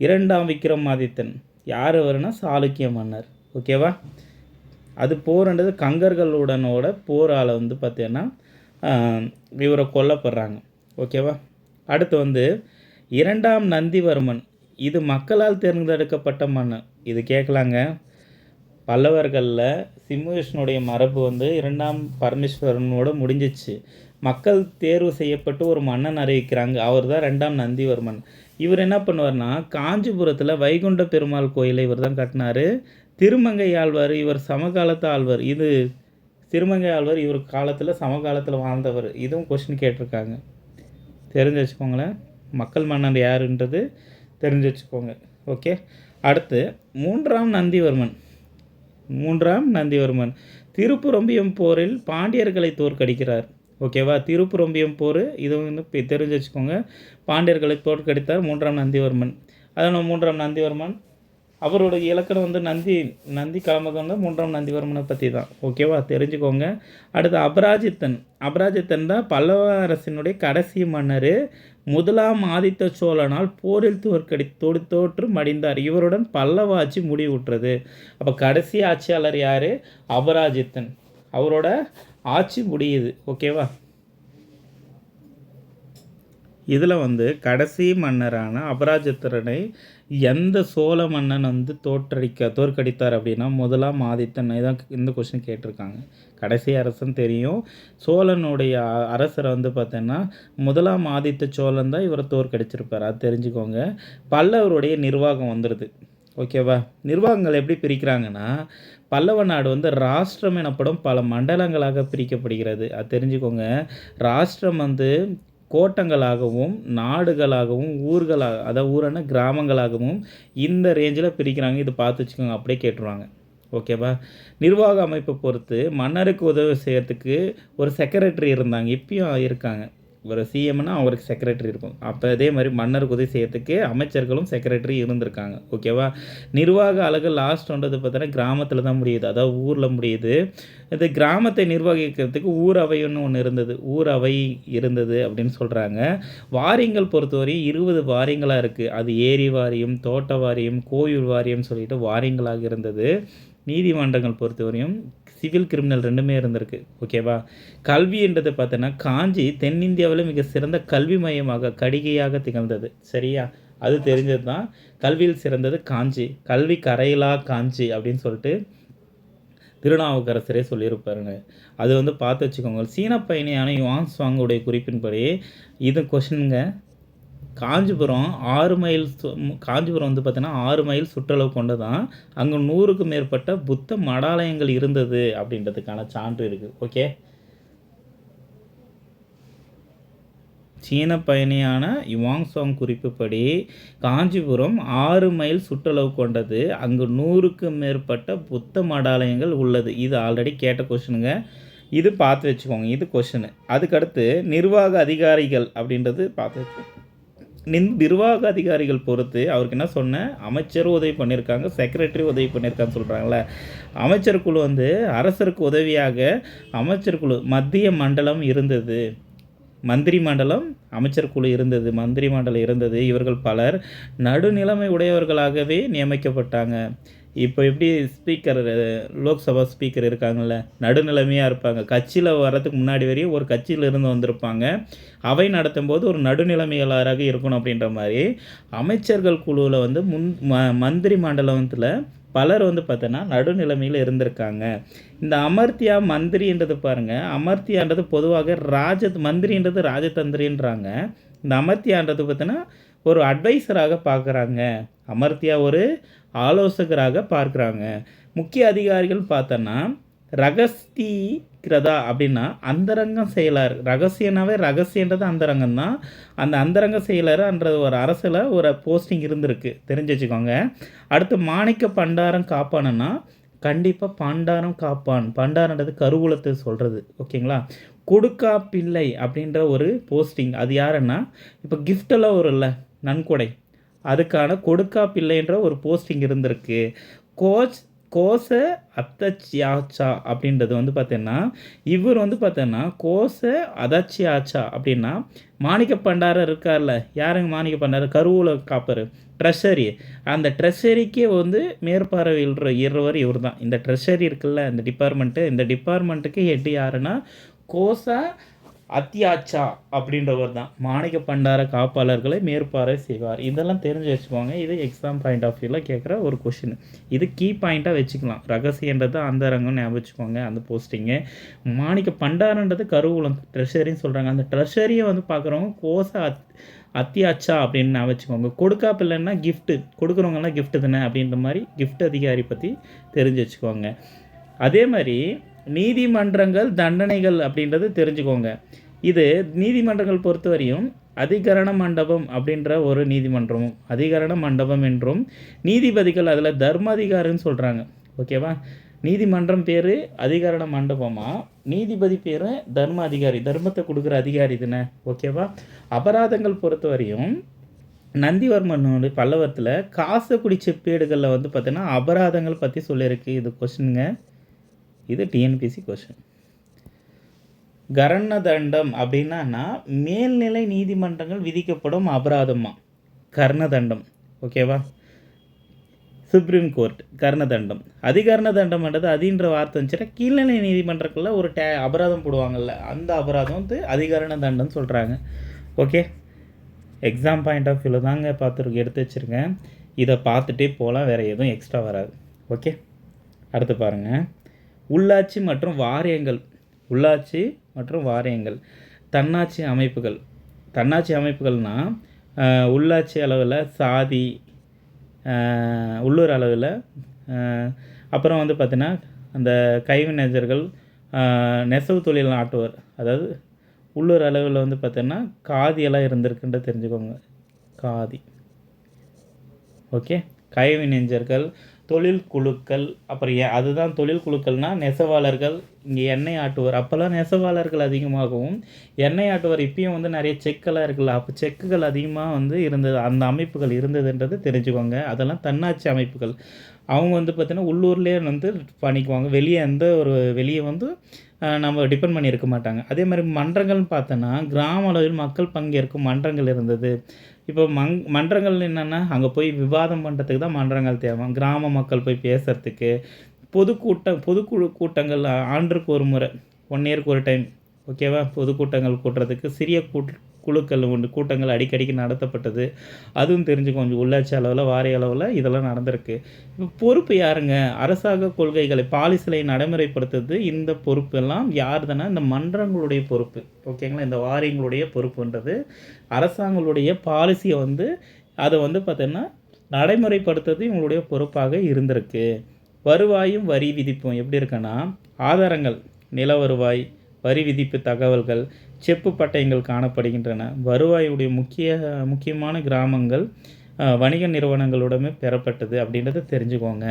2ஆம் விக்ரமாதித்தன். யார் வருன்னா சாளுக்கிய மன்னர். ஓகேவா? அது போர்ன்றது கங்கர்களுடனோட போரால் வந்து பார்த்தீங்கன்னா இவரை கொல்லப்படுறாங்க. ஓகேவா? அடுத்து வந்து 2ஆம் நந்திவர்மன். இது மக்களால் தேர்ந்தெடுக்கப்பட்ட மன்னன். இது கேட்கலாங்க. பல்லவர்களில் சிம்ம விஷ்ணுடைய மரபு வந்து 2ஆம் பரமேஸ்வரனோட முடிஞ்சிச்சு. மக்கள் தேர்வு செய்யப்பட்டு ஒரு மன்னன் அறிவிக்கிறாங்க. அவர் தான் 2ஆம் நந்திவர்மன். இவர் என்ன பண்ணுவார்னா காஞ்சிபுரத்தில் வைகுண்ட பெருமாள் கோயிலை இவர் தான் கட்டினார். திருமங்கை ஆழ்வார் இவர் சமகாலத்து ஆழ்வார். இது திருமங்கை ஆழ்வார் இவர் காலத்தில் சமகாலத்தில் வாழ்ந்தவர். இதுவும் கொஸ்டின் கேட்டிருக்காங்க, தெரிஞ்சு வச்சுக்கோங்களேன். மக்கள் மன்னன் யாருன்றது தெரிஞ்சு வச்சுக்கோங்க. ஓகே. அடுத்து 3ஆம் நந்திவர்மன் திருப்புரம்பியம் போரில் பாண்டியர்களை தோற்கடிக்கிறார். ஓகேவா? திருப்புரம்பியம் போர் இது வந்து தெரிஞ்சு வச்சுக்கோங்க. பாண்டியர்களை தோற்கடித்தார் 3ஆம் நந்திவர்மன். அதனால் 3ஆம் நந்திவர்மன் அவரோட இலக்கணம் வந்து நந்தி கலமகம் தான் 3ஆம் நந்திவர்மனை பற்றி தான். ஓகேவா? தெரிஞ்சுக்கோங்க. அடுத்து அபராஜித்தன் தான் பல்லவ அரசினுடைய கடைசி மன்னர். 1ஆம் ஆதித்த சோழனால் போரில் தோற்று மடிந்தார். இவருடன் பல்லவ ஆட்சி முடிவுற்றது. அப்போ கடைசி ஆட்சியாளர் யார்? அபராஜித்தன். அவரோட ஆட்சி முடியுது. ஓகேவா? இதில் வந்து கடைசி மன்னரான அபராஜித்தனை எந்த சோழ மன்னன் வந்து தோற்கடித்தார் அப்படின்னா முதலாம் ஆதித்தன் தான் இந்த கொஸ்டின் கேட்டிருக்காங்க. கடைசி அரசன் தெரியும். சோழனுடைய அரசரை வந்து பார்த்தோன்னா முதலாம் ஆதித்த சோழன் தான் இவரை தோற்கடிச்சிருப்பார், அது தெரிஞ்சுக்கோங்க. பல்லவருடைய நிர்வாகம் வந்துடுது. ஓகேவா? நிர்வாகங்கள் எப்படி பிரிக்கிறாங்கன்னா பல்லவ நாடு வந்து ராஷ்டிரம் எனப்படும் பல மண்டலங்களாக பிரிக்கப்படுகிறது, அது தெரிஞ்சுக்கோங்க. ராஷ்டிரம் வந்து கோட்டங்களாகவும் நாடுகளாகவும் அதாவது ஊரான கிராமங்களாகவும் இந்த ரேஞ்சில் பிரிக்கிறாங்க. இது பார்த்து வச்சுக்கோங்க, அப்படியே கேட்டுருவாங்க. ஓகேவா? நிர்வாக அமைப்பை பொறுத்து மன்னருக்கு உதவி செய்கிறதுக்கு ஒரு செக்ரட்டரி இருந்தாங்க, இப்பயும் இருக்காங்க. ஒரு சிஎம்னா அவருக்கு செக்ரட்டரி இருக்கும். அப்போ அதே மாதிரி மன்னருக்கு உதவி செய்யறதுக்கு அமைச்சர்களும் செக்ரட்டரி இருந்திருக்காங்க. ஓகேவா? நிர்வாக அலகு லாஸ்ட்ன்றது பார்த்தோன்னா கிராமத்தில் தான் முடியுது, அதாவது ஊரில் முடியுது. இது கிராமத்தை நிர்வகிக்கிறதுக்கு ஊர் அவைன்னு ஒன்று இருந்தது, ஊர் அவை இருந்தது அப்படின்னு சொல்கிறாங்க. வாரியங்கள் பொறுத்தவரை 20 வாரியங்களாக இருக்குது. அது ஏரி வாரியம், தோட்ட வாரியம், கோயில் வாரியம் சொல்லிட்டு வாரியங்களாக இருந்தது. நீதிமன்றங்கள் பொறுத்தவரையும் சிவில் கிரிமினல் ரெண்டுமே இருந்திருக்கு. ஓகேவா? கல்வின்றது பார்த்தோன்னா காஞ்சி தென்னிந்தியாவில் மிக சிறந்த கல்வி மையமாக கடிகையாக திகழ்ந்தது. சரியா? அது தெரிஞ்சது தான். கல்வியில் சிறந்தது காஞ்சி, கல்வி கரையிலா காஞ்சி அப்படின்னு சொல்லிட்டு திருநாவுக்கரசரே சொல்லியிருப்பாருங்க. அது வந்து பார்த்து வச்சுக்கோங்க. சீன பயணியான யுவாங் சுவாங்குடைய குறிப்பின்படி இது கொஷினுங்க. காஞ்சிபுரம் 6 மைல் காஞ்சிபுரம் வந்து பார்த்தீங்கன்னா 6 மைல் சுற்றளவு கொண்டதான். அங்கே 100க்கும் மேற்பட்ட புத்த மடாலயங்கள் இருந்தது அப்படின்றதுக்கான சான்று இருக்குது. ஓகே, சீன பயணியான யுவாங் சாங் குறிப்புப்படி காஞ்சிபுரம் 6 மைல் சுற்றளவு கொண்டது, அங்கு 100க்கும் மேற்பட்ட புத்த மடாலயங்கள் உள்ளது. இது ஆல்ரெடி கேட்ட கொஷினுங்க, இது பார்த்து வச்சுக்கோங்க, இது கொஷினு. அதுக்கடுத்து நிர்வாக அதிகாரிகள் அப்படின்றது பார்த்து வச்சுக்கோங்க. நிர்வாக அதிகாரிகள் பொறுத்து அவருக்கு என்ன சொன்னேன், அமைச்சரும் உதவி பண்ணியிருக்காங்க, செக்ரட்டரி உதவி பண்ணியிருக்கான்னு சொல்கிறாங்களே. அமைச்சர் குழு வந்து அரசருக்கு உதவியாக அமைச்சர் குழு மத்திய மண்டலம் இருந்தது, மந்திரி மண்டலம் அமைச்சர் குழு இருந்தது, மந்திரி மண்டலம் இருந்தது. இவர்கள் பலர் நடுநிலைமை உடையவர்களாகவே நியமிக்கப்பட்டாங்க. இப்போ எப்படி ஸ்பீக்கர், லோக்சபா ஸ்பீக்கர் இருக்காங்கள்ல, நடுநிலைமையாக இருப்பாங்க. கட்சியில் வர்றதுக்கு முன்னாடி வரையும் ஒரு கட்சியிலிருந்து வந்திருப்பாங்க. அவை நடத்தும் போது ஒரு நடுநிலைமையாளராக இருக்கணும் அப்படின்ற மாதிரி அமைச்சர்கள் குழுவில் வந்து மந்திரி மண்டலத்தில் பலர் வந்து பார்த்தோன்னா நடுநிலைமையில் இருந்திருக்காங்க. இந்த அமர்த்தியா மந்திரின்றது பாருங்கள், அமர்த்தியான்றது பொதுவாக மந்திரின்றது ராஜதந்திரின்றாங்க. இந்த அமர்த்தியான்றது பார்த்தோன்னா ஒரு அட்வைசராக பார்க்குறாங்க, அமர்த்தியா ஒரு ஆலோசகராக பார்க்குறாங்க. முக்கிய அதிகாரிகள் பார்த்தோன்னா ரகஸ்தீகிரதா அப்படின்னா அந்தரங்கம் செயலர். ரகசியனாவே ரகசியன்றது அந்தரங்கம் தான். அந்த அந்தரங்க செயலர்ன்றது ஒரு அரசில் ஒரு போஸ்டிங் இருந்திருக்கு, தெரிஞ்சு வச்சுக்கோங்க. அடுத்து மாணிக்க பண்டாரம் காப்பானுன்னா கண்டிப்பாக பண்டாரம் காப்பான். பண்டாரன்றது கருவூலத்தை சொல்கிறது. ஓகேங்களா? கொடுக்கா பிள்ளை அப்படின்ற ஒரு போஸ்டிங், அது யாருன்னா இப்போ கிஃப்டெல்லாம் வரும்ல, நன்கொடை, அதுக்கான கொடுக்கா பிள்ளைன்ற ஒரு போஸ்டிங் இருந்திருக்கு. கோச அத்தச்சியாச்சா அப்படின்றது வந்து பார்த்தீங்கன்னா இவர் வந்து பார்த்தீங்கன்னா கோச அதச்சியாச்சா அப்படின்னா மாணிக்க பண்டாரம் இருக்கார்ல, யாருங்க மாணிக்க பண்டாரம், கருவூல காப்பர், ட்ரெஷரி, அந்த ட்ரெஷரிக்கே வந்து மேற்பார்வையிடுறவர் இவர் தான். இந்த ட்ரெஷரி இருக்குல்ல, இந்த டிபார்ட்மெண்ட்டு, இந்த டிபார்ட்மெண்ட்டுக்கு ஹெட் யாருன்னா கோச அத்தியாச்சா அப்படின்றவர் தான். மாணிக்க பண்டார காப்பாளர்களை மேற்பார்வை செய்வார். இதெல்லாம் தெரிஞ்சு வச்சுக்கோங்க. இது எக்ஸாம் பாயிண்ட் ஆஃப் வியூவில் கேட்குற ஒரு கொஷின். இது கீ பாயிண்ட்டாக வச்சுக்கலாம். ரகசியன்றது அந்த ரங்கம் ஞாபகம் வச்சுக்கோங்க, அந்த போஸ்டிங்கு. மாணிக்க பண்டாரன்றது கருவூலம், ட்ரெஷரின்னு சொல்கிறாங்க. அந்த ட்ரெஷரியை வந்து பார்க்குறவங்க கோச அத்தியாச்சா அப்படின்னு ஞாபகம் வச்சுக்கோங்க. கொடுக்கா பிள்ளைன்னா கிஃப்ட்டு, கொடுக்குறவங்கலாம் கிஃப்ட்டு தானே அப்படின்ற மாதிரி கிஃப்ட் அதிகாரி பற்றி தெரிஞ்சு வச்சுக்கோங்க. அதே மாதிரி நீதிமன்றங்கள் தண்டனைகள் அப்படின்றது தெரிஞ்சுக்கோங்க. இது நீதிமன்றங்கள் பொறுத்தவரையும் அதிகரண மண்டபம் அப்படின்ற ஒரு நீதிமன்றமும், அதிகரண மண்டபம் என்றும், நீதிபதிகள் அதில் தர்மாதிகாரின்னு சொல்கிறாங்க. ஓகேவா? நீதிமன்றம் பேர் அதிகரண மண்டபமா, நீதிபதி பேர் தர்ம அதிகாரி, தர்மத்தை கொடுக்குற அதிகாரி தானே. ஓகேவா? அபராதங்கள் பொறுத்தவரையும் நந்திவர்மனோட பல்லவத்தில் காசக்குடி செப்பேடுகளில் வந்து பார்த்தீங்கன்னா அபராதங்கள் பற்றி சொல்லியிருக்கு. இது கொஸ்டினுங்க, இது டிஎன்பிசி கொஸ்டின். கரண தண்டம் அப்படின்னா மேல்நிலை நீதிமன்றங்கள் விதிக்கப்படும் அபராதமா கர்ணதண்டம். ஓகேவா? Supreme court கர்ணதண்டம். அதிகரண தண்டம்ன்றது அதின்ற வார்த்தை வந்துச்சுன்னா கீழ்நிலை நீதிமன்றங்களில் ஒரு அபராதம் போடுவாங்கள்ல, அந்த அபராதம் வந்து அதிகரண தண்டம் சொல்கிறாங்க. ஓகே, எக்ஸாம் பாயிண்ட் ஆஃப் வியூவில் தாங்க எடுத்து வச்சுருக்கேன். இதை பார்த்துட்டே போகலாம், வேறு எதுவும் எக்ஸ்ட்ரா வராது. ஓகே, அடுத்து பாருங்கள். உள்ளாட்சி மற்றும் வாரியங்கள். உள்ளாட்சி மற்றும் வாரியங்கள். தன்னாட்சி அமைப்புகள். தன்னாட்சி அமைப்புகள்னால் உள்ளாட்சி அளவில் சாதி, உள்ளூர் அளவில், அப்புறம் வந்து பார்த்திங்கன்னா அந்த கைவினைஞர்கள், நெசவு தொழில் நாட்டுவர், அதாவது உள்ளூர் அளவில் வந்து பார்த்திங்கன்னா காதியெல்லாம் இருந்திருக்குன்ற தெரிஞ்சுக்கோங்க. காதி. ஓகே, கைவினைஞர்கள், தொழில் குழுக்கள், அப்புறம் அதுதான் தொழில் குழுக்கள்னால் நெசவாளர்கள், இங்கே எண்ணெய் ஆட்டுவர். அப்போல்லாம் நெசவாளர்கள் அதிகமாகவும் எண்ணெய் ஆட்டுவர். இப்பயும் வந்து நிறைய செக்கெல்லாம் இருக்குல்ல, அப்போ செக்குகள் அதிகமாக வந்து இருந்தது, அந்த அமைப்புகள் இருந்ததுன்றது தெரிஞ்சுக்கோங்க. அதெல்லாம் தன்னாட்சி அமைப்புகள். அவங்க வந்து பார்த்திங்கன்னா உள்ளூர்லேயே வந்து பண்ணிக்குவாங்க, வெளியே வந்து நம்ம டிபெண்ட் பண்ணி இருக்க மாட்டாங்க. அதே மாதிரி மன்றங்கள்னு பார்த்தோன்னா கிராம அளவில் மக்கள் பங்கேற்கும் மன்றங்கள் இருந்தது. இப்போ மன்றங்கள் என்னென்னா அங்கே போய் விவாதம் பண்ணுறதுக்கு தான் மன்றங்கள் தேவை. கிராம மக்கள் போய் பேசுகிறதுக்கு, பொதுக்குழு கூட்டங்கள் ஆண்டுக்கு ஒரு முறை, 1 இயருக்கு ஒரு டைம், ஓகேவா, பொதுக்கூட்டங்கள் கூட்டுறதுக்கு சிறிய குழுக்கள் கூட்டங்கள் அடிக்கடிக்கு நடத்தப்பட்டது. அதுவும் தெரிஞ்சுக்கோ. கொஞ்சம் உள்ளாட்சி அளவில், வாரிய அளவில் இதெல்லாம் நடந்திருக்கு. இப்போ பொறுப்பு யாருங்க? அரசாங்க கொள்கைகளை, பாலிசிகளை நடைமுறைப்படுத்துறது. இந்த பொறுப்பெல்லாம் யார் தானே? இந்த மன்றங்களுடைய பொறுப்பு. ஓகேங்களா? இந்த வாரியங்களுடைய பொறுப்புன்றது அரசாங்களுடைய பாலிசியை வந்து அதை வந்து பார்த்திங்கன்னா நடைமுறைப்படுத்துறது இவங்களுடைய பொறுப்பாக இருந்திருக்கு. வருவாயும் வரி விதிப்பும் எப்படி இருக்குன்னா, ஆதாரங்கள், நில வருவாய், வரி விதிப்பு தகவல்கள், செப்பு பட்டயங்கள் காணப்படுகின்றன. வருவாயுடைய முக்கியமான கிராமங்கள் வணிக நிறுவனங்களுடமே பெறப்பட்டது அப்படின்றத தெரிஞ்சுக்கோங்க.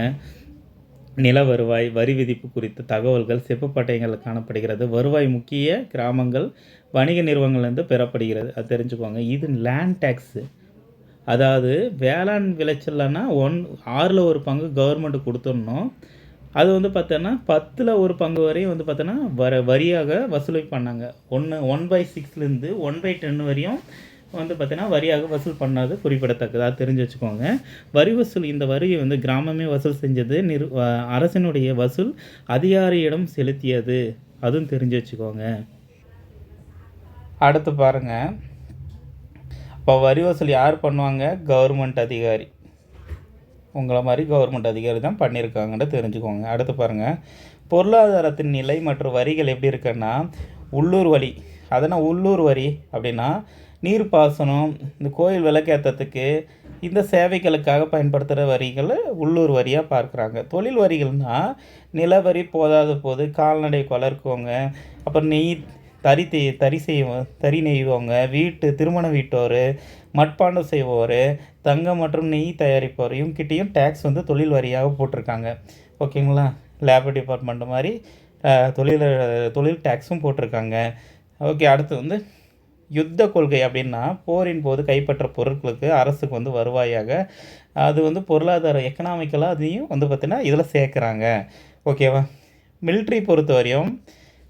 நில வருவாய், வரி விதிப்பு குறித்த தகவல்கள் செப்பு பட்டயங்கள் காணப்படுகிறது. வருவாய் முக்கிய கிராமங்கள் வணிக நிறுவனங்கள்லேருந்து பெறப்படுகிறது, அது தெரிஞ்சுக்கோங்க. இது லேண்ட் டேக்ஸு, அதாவது வேளாண் விளைச்சல்னா 6ல் 1 பங்கு கவர்மெண்ட்டு கொடுத்துடணும். அது வந்து பார்த்தோன்னா 10ல் 1 பங்கு வரையும் வந்து பார்த்தோன்னா வரியாக வசூல் பண்ணாங்க. 1/6லேருந்து 1/10 வரையும் வந்து பார்த்தீங்கன்னா வரியாக வசூல் பண்ணது குறிப்பிடத்தக்கது, அது தெரிஞ்சு வச்சுக்கோங்க. வரி வசூல், இந்த வரியை வந்து கிராமமே வசூல் செஞ்சது, அரசினுடைய வசூல் அதிகாரியிடம் செலுத்தியது, அதுவும் தெரிஞ்சு வச்சுக்கோங்க. அடுத்து பாருங்கள். இப்போ வரி வசூல் யார் பண்ணுவாங்க? கவர்மெண்ட் அதிகாரி. உங்களை மாதிரி கவர்மெண்ட் அதிகாரி தான் பண்ணியிருக்காங்கன்னு தெரிஞ்சுக்கோங்க. அடுத்து பாருங்கள். பொருளாதாரத்தின் நிலை மற்றும் வரிகள் எப்படி இருக்குன்னா, உள்ளூர் வரி. அதனால் உள்ளூர் வரி அப்படின்னா நீர்ப்பாசனம், இந்த கோயில் விளக்கேற்றத்துக்கு, இந்த சேவைகளுக்காக பயன்படுத்துகிற வரிகள் உள்ளூர் வரியாக பார்க்குறாங்க. தொழில் வரிகள்னால் நிலவரி போதாத போது கால்நடை வளர்க்குவங்க, அப்புறம் தறி நெய்வங்க, திருமண வீட்டோர், மட்பாண்டம் செய்வோர், தங்கம் மற்றும் நெய் தயாரிப்போர், இவங்ககிட்டையும் டேக்ஸ் வந்து தொழில் வரியாக போட்டிருக்காங்க. ஓகேங்களா? லேபர் டிபார்ட்மெண்ட் மாதிரி தொழில் டேக்ஸும் போட்டிருக்காங்க. ஓகே, அடுத்து வந்து யுத்த கொள்கை அப்படின்னா போரின் போது கைப்பற்ற பொருட்களுக்கு அரசுக்கு வந்து வருவாயாக, அது வந்து பொருளாதார எக்கனாமிக்கலாக அதையும் வந்து பார்த்திங்கன்னா இதில் சேர்க்குறாங்க. ஓகேவா? மிலிட்ரி பொறுத்த வரையும்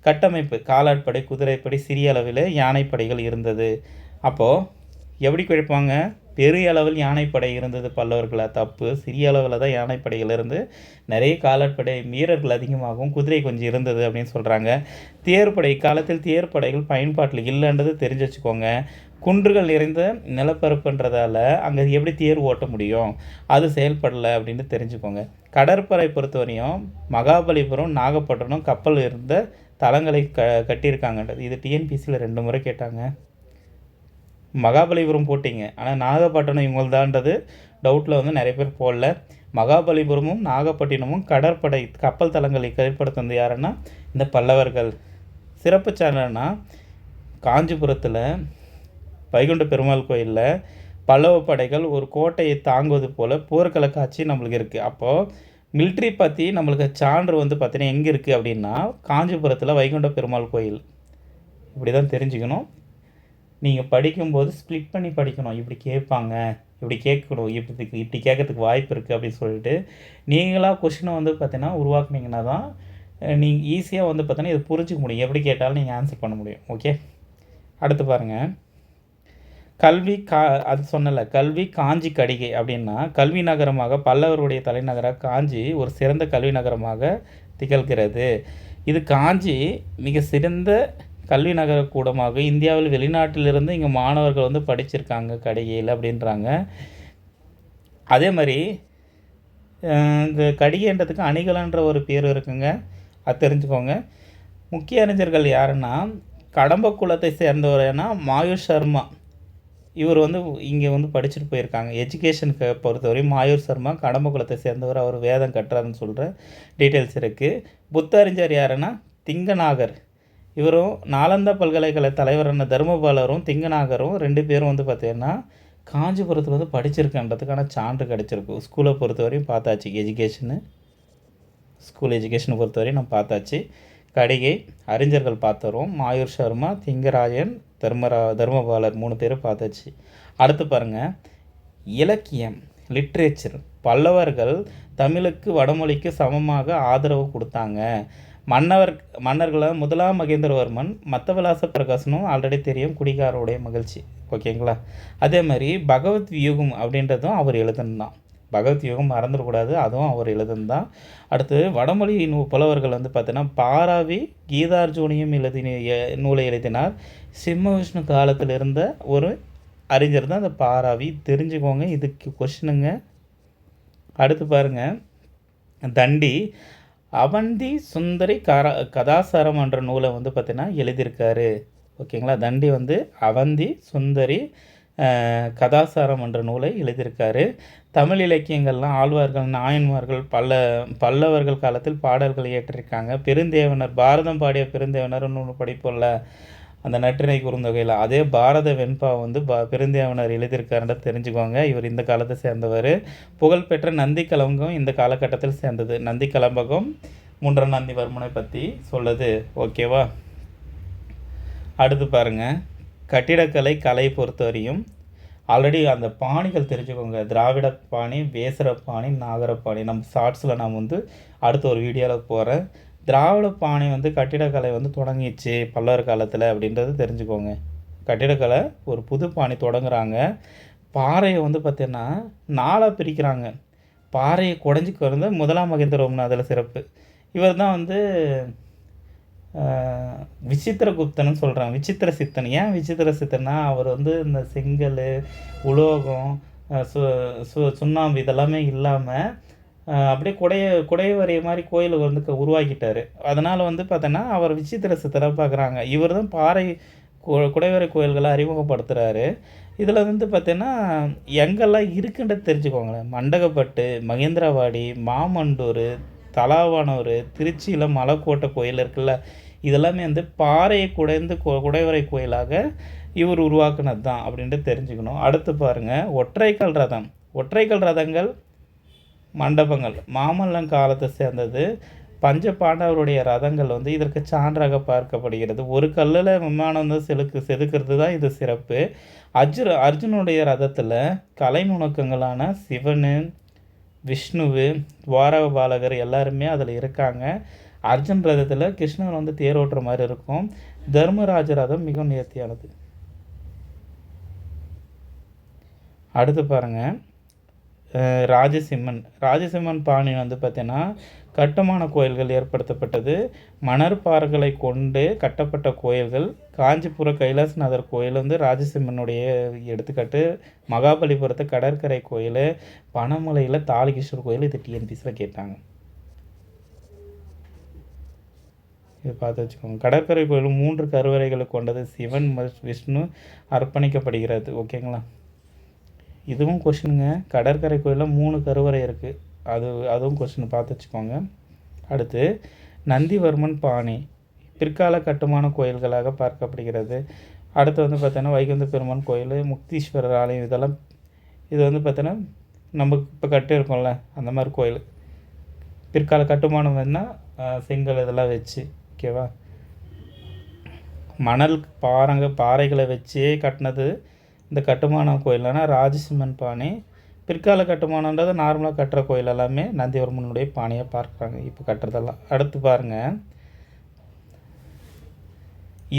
கட்டமைப்பு, காலாட்படை, குதிரைப்படை, சிறிய அளவில் யானைப்படைகள் இருந்தது. அப்போது எப்படி குழைப்பாங்க? பெரிய அளவில் யானைப்படை இருந்தது பல்லவர்களாக, தப்பு. சிறிய அளவில் தான் யானைப்படைகள் இருந்து நிறைய காலாட்படை வீரர்கள் அதிகமாகவும் குதிரை கொஞ்சம் இருந்தது அப்படின்னு சொல்கிறாங்க. தேர்ப்படை காலத்தில் தேர்ப்படைகள் பயன்பாட்டில் இல்லைன்றது தெரிஞ்சு வச்சுக்கோங்க. குன்றுகள் நிறைந்த நிலப்பரப்புன்றதால அங்கே எப்படி தேர் ஓட்ட முடியும், அது செயல்படலை அப்படின்னு தெரிஞ்சுக்கோங்க. கடற்படை பொறுத்தவரையும் மகாபலிபுரம், நாகப்பட்டினம் கப்பல் இருந்த தளங்களை கட்டியிருக்காங்கன்றது. இது டிஎன்பிசியில் 2 முறை கேட்டாங்க. மகாபலிபுரம் போட்டிங்க, ஆனால் நாகப்பட்டினம் இவங்கள்தான்றது டவுட்டில் வந்து நிறைய பேர் போடல. மகாபலிபுரமும் நாகப்பட்டினமும் கடற்படை கப்பல் தளங்களை கைப்படுத்துனது யாருன்னா இந்த பல்லவர்கள். சிறப்பு சான்றுனா காஞ்சிபுரத்தில் வைகுண்ட பெருமாள் கோயிலில் பல்லவ படைகள் ஒரு கோட்டையை தாங்குவது போல் போர்க்கள காட்சி நம்மளுக்கு இருக்குது. அப்போது மிலிட்ரி பற்றி நம்மளுக்கு சான்று வந்து பார்த்தீங்கன்னா எங்கே இருக்குது அப்படின்னா காஞ்சிபுரத்தில் வைகுண்ட பெருமாள் கோயில். இப்படி தான் தெரிஞ்சுக்கணும். நீங்கள் படிக்கும்போது ஸ்ப்ளிட் பண்ணி படிக்கணும். இப்படி கேட்பாங்க, இப்படி கேட்கணும், இப்படி கேட்கறதுக்கு வாய்ப்பு இருக்குது அப்படின்னு சொல்லிட்டு நீங்களாக கொஷினை வந்து பார்த்தீங்கன்னா உருவாக்குனீங்கன்னா தான் நீங்கள் ஈஸியாக வந்து பார்த்தீங்கன்னா இதை புரிஞ்சிக்க முடியும். எப்படி கேட்டாலும் நீங்கள் ஆன்சர் பண்ண முடியும். ஓகே, அடுத்து பாருங்கள். கல்வி அது சொன்னல, கல்வி காஞ்சி கடிகை அப்படின்னா கல்வி நகரமாக பல்லவருடைய தலைநகராக காஞ்சி ஒரு சிறந்த கல்வி நகரமாக திகழ்கிறது. இது காஞ்சி மிக சிறந்த கல்வி நகர கூடமாக இந்தியாவில் வெளிநாட்டிலிருந்து இங்கே மாணவர்கள் வந்து படிச்சிருக்காங்க கடிகையில் அப்படின்றாங்க. அதே மாதிரி இந்த கடிகைன்றதுக்கு அணிகலன்ற ஒரு பேர் இருக்குங்க, அது தெரிஞ்சுக்கோங்க. முக்கிய அறிஞர்கள் யாருன்னா கடம்ப குலத்தை சேர்ந்தவர்னா மாயூர் சர்மா. இவர் வந்து இங்கே வந்து படிச்சுட்டு போயிருக்காங்க. எஜுகேஷனுக்கு பொறுத்தவரையும் மாயூர் சர்மா கடம்ப குலத்தை சேர்ந்தவர். அவர் வேதம் கட்டுறாருன்னு சொல்கிற டீட்டெயில்ஸ் இருக்குது. புத்த அறிஞர் யாருன்னா திங்கநாகர். இவரும் நாலந்தா பல்கலைக்கழக தலைவரான தர்மபாலரும் திங்கநாகரும் 2 பேரும் வந்து பார்த்திங்கன்னா காஞ்சிபுரத்தில் வந்து படிச்சிருக்கன்றதுக்கான சான்று கிடச்சிருக்கு. ஸ்கூலை பொறுத்தவரையும் பார்த்தாச்சு. ஸ்கூல் எஜுகேஷனை பொறுத்தவரையும் நம்ம பார்த்தாச்சு. கடிகை அறிஞர்கள் பார்த்துறோம். மாயூர் சர்மா, திங்கராயன், தர்மபாலர் 3 பேரும் பார்த்தாச்சு. அடுத்து பாருங்கள், இலக்கியம் லிட்ரேச்சர். பல்லவர்கள் தமிழுக்கு வடமொழிக்கு சமமாக ஆதரவு கொடுத்தாங்க. மன்னர்களை முதலாம் மகேந்திரவர்மன் மத்தவிலாச பிரகாசனும் ஆல்ரெடி தெரியும், குடிகாரோடைய மகிழ்ச்சி. ஓகேங்களா? அதே மாதிரி பகவத் வியூகம் அப்படின்றதும் அவர் எழுதுனதான். பகவத் யுகம் மறந்துடக்கூடாது, அதுவும் அவர் எழுதுனதான். அடுத்து வடமொழி புலவர்கள் வந்து பார்த்தீங்கன்னா பாராவி கீதார்ஜுனியும் நூலை எழுதினார். சிம்ம விஷ்ணு காலத்தில் இருந்த ஒரு அறிஞர் தான் அந்த பாராவி. தெரிஞ்சுக்கோங்க, இதுக்கு கொஷினுங்க. அடுத்து பாருங்கள், தண்டி அவந்தி சுந்தரி கதாசாரம் என்ற நூலை வந்து பார்த்திங்கன்னா எழுதியிருக்காரு. ஓகேங்களா? தண்டி வந்து அவந்தி சுந்தரி கதாசாரம் என்ற நூலை எழுதியிருக்காரு. தமிழ் இலக்கியங்கள்லாம் ஆழ்வார்கள், நாயன்மார்கள், பல்லவர்கள் காலத்தில் பாடல்கள் இயற்றிருக்காங்க. பெருந்தேவனர், பாரதம் பாடிய பெருந்தேவனர்னு ஒன்று படிப்போம்ல, அந்த நற்றிணை குறுந்தொகையில், அதே பாரத வெண்பா வந்து பெருந்தேவனர் எழுதியிருக்காருன்றது தெரிஞ்சுக்கோங்க. இவர் இந்த காலத்தை சேர்ந்தவர். புகழ்பெற்ற நந்தி கலம்பகம் இந்த காலகட்டத்தில் சேர்ந்தது. நந்தி கலம்பகம் 3ஆம் நந்திவர்மனை பற்றி சொல்லுது. ஓகேவா? அடுத்து பாருங்கள், கட்டிடக்கலை கலை பொறுத்தவரையும் ஆல்ரெடி அந்த பாணிகள் தெரிஞ்சுக்கோங்க. திராவிட பாணி, வேசர பாணி, நாகர பாணி. நம்ம ஷார்ட்ஸில் நான் வந்து அடுத்த ஒரு வீடியோவில் போகிறேன். திராவிட பாணி வந்து கட்டிடக்கலை வந்து தொடங்கிச்சு பல்லவர் காலத்தில் அப்படின்றது தெரிஞ்சுக்கோங்க. கட்டிடக்கலை ஒரு புது பாணி தொடங்குறாங்க. பாறையை வந்து பார்த்திங்கன்னா 4ஆக பிரிக்கிறாங்க. பாறையை குடஞ்சிக்கு வந்து முதலாம் மகேந்திரவர்மன் அதில் சிறப்பு. இவர் தான் வந்து விசித்திரகுப்தன்னு சொல்கிறாங்க. விசித்திர சித்தன். ஏன் விசித்திர சித்தன்னா, அவர் வந்து இந்த செங்கல், உலோகம், சுண்ணாம்பு இதெல்லாமே இல்லாமல் அப்படியே குடைய மாதிரி கோயில் வந்து உருவாக்கிட்டார். அதனால் வந்து பார்த்தோன்னா அவர் விசித்திர சித்தராக பார்க்குறாங்க. இவர் தான் பாறை குடைவரை கோயில்களை அறிமுகப்படுத்துகிறாரு. இதில் வந்து பார்த்தீங்கன்னா எங்கெல்லாம் இருக்குன்றது தெரிஞ்சுக்கோங்களேன். மண்டகப்பட்டு, மகேந்திரவாடி, மாமண்டூர், தலாவானூர், திருச்சியில் மலைக்கோட்டை கோயில் இருக்குல்ல, இதெல்லாமே வந்து பாறையை குடைந்து குடைவரை கோயிலாக இவர் உருவாக்குனது தான் அப்படின்ட்டு தெரிஞ்சுக்கணும். அடுத்து பாருங்கள், ஒற்றைக்கல் ரதம். ஒற்றைக்கல் ரதங்கள் மண்டபங்கள் மாமல்லன் காலத்தை சேர்ந்தது. பஞ்ச பாண்டவருடைய ரதங்கள் வந்து இதற்கு சான்றாக பார்க்கப்படுகிறது. ஒரு கல்லில் விமானம் வந்து செதுக்கிறது தான் இது சிறப்பு. அர்ஜுனுடைய ரதத்தில் கலை நுணுக்கங்களான சிவன், விஷ்ணுவு, துவாரக பாலகர் எல்லாருமே அதில் இருக்காங்க. அர்ஜுன் ரதத்தில் கிருஷ்ணன் வந்து தேரோட்டுற மாதிரி இருக்கும். தர்மராஜ ரதம் மிகவும் நேர்த்தியானது. அடுத்து பாருங்கள், ராஜசிம்மன் பாணி வந்து பார்த்திங்கன்னா கட்டுமான கோயில்கள் ஏற்படுத்தப்பட்டது. மணற்பாறைகளை கொண்டு கட்டப்பட்ட கோயில்கள். காஞ்சிபுர கைலாசநாதர் கோயில் வந்து ராஜசிம்மனுடைய எடுத்துக்காட்டு. மகாபலிபுரத்து கடற்கரை கோயில், பனமலையில் தாளிகிருஷ்ணர் கோயில். இது டிஎன்பிசியில் கேட்டாங்க, இது பார்த்து வச்சுக்கோங்க. கடற்கரை கோயில் 3 கருவறைகளை கொண்டது. சிவன், விஷ்ணு அர்ப்பணிக்கப்படுகிறது. ஓகேங்களா? இதுவும் கொஷினுங்க. கடற்கரை கோயிலில் 3 கருவறை இருக்குது. அதுவும் கொஷின் பார்த்து வச்சுக்கோங்க. அடுத்து நந்திவர்மன் பாணி பிற்கால கட்டுமான கோயில்களாக பார்க்கப்படுகிறது. அடுத்து வந்து பார்த்தோன்னா வைகுந்த பெருமான் கோயில், முக்தீஸ்வரர் ஆலயம். இதெல்லாம் இது வந்து பார்த்தோன்னா நம்ம இப்போ கட்டியிருக்கோம்ல அந்த மாதிரி கோயில். பிற்கால கட்டுமானம் வேணால் செங்கல் இதெல்லாம் வச்சு. ஓகேவா? மணல் பாறைகளை வச்சே கட்டினது இந்த கட்டுமான கோயில்னா ராஜசிம்மன் பாணி. பிற்கால கட்டுமானன்றது நார்மலாக கட்டுற கோயில் எல்லாமே நந்திவர்மனுடைய பாணியை பார்க்குறாங்க இப்போ கட்டுறதெல்லாம். அடுத்து பாருங்கள்,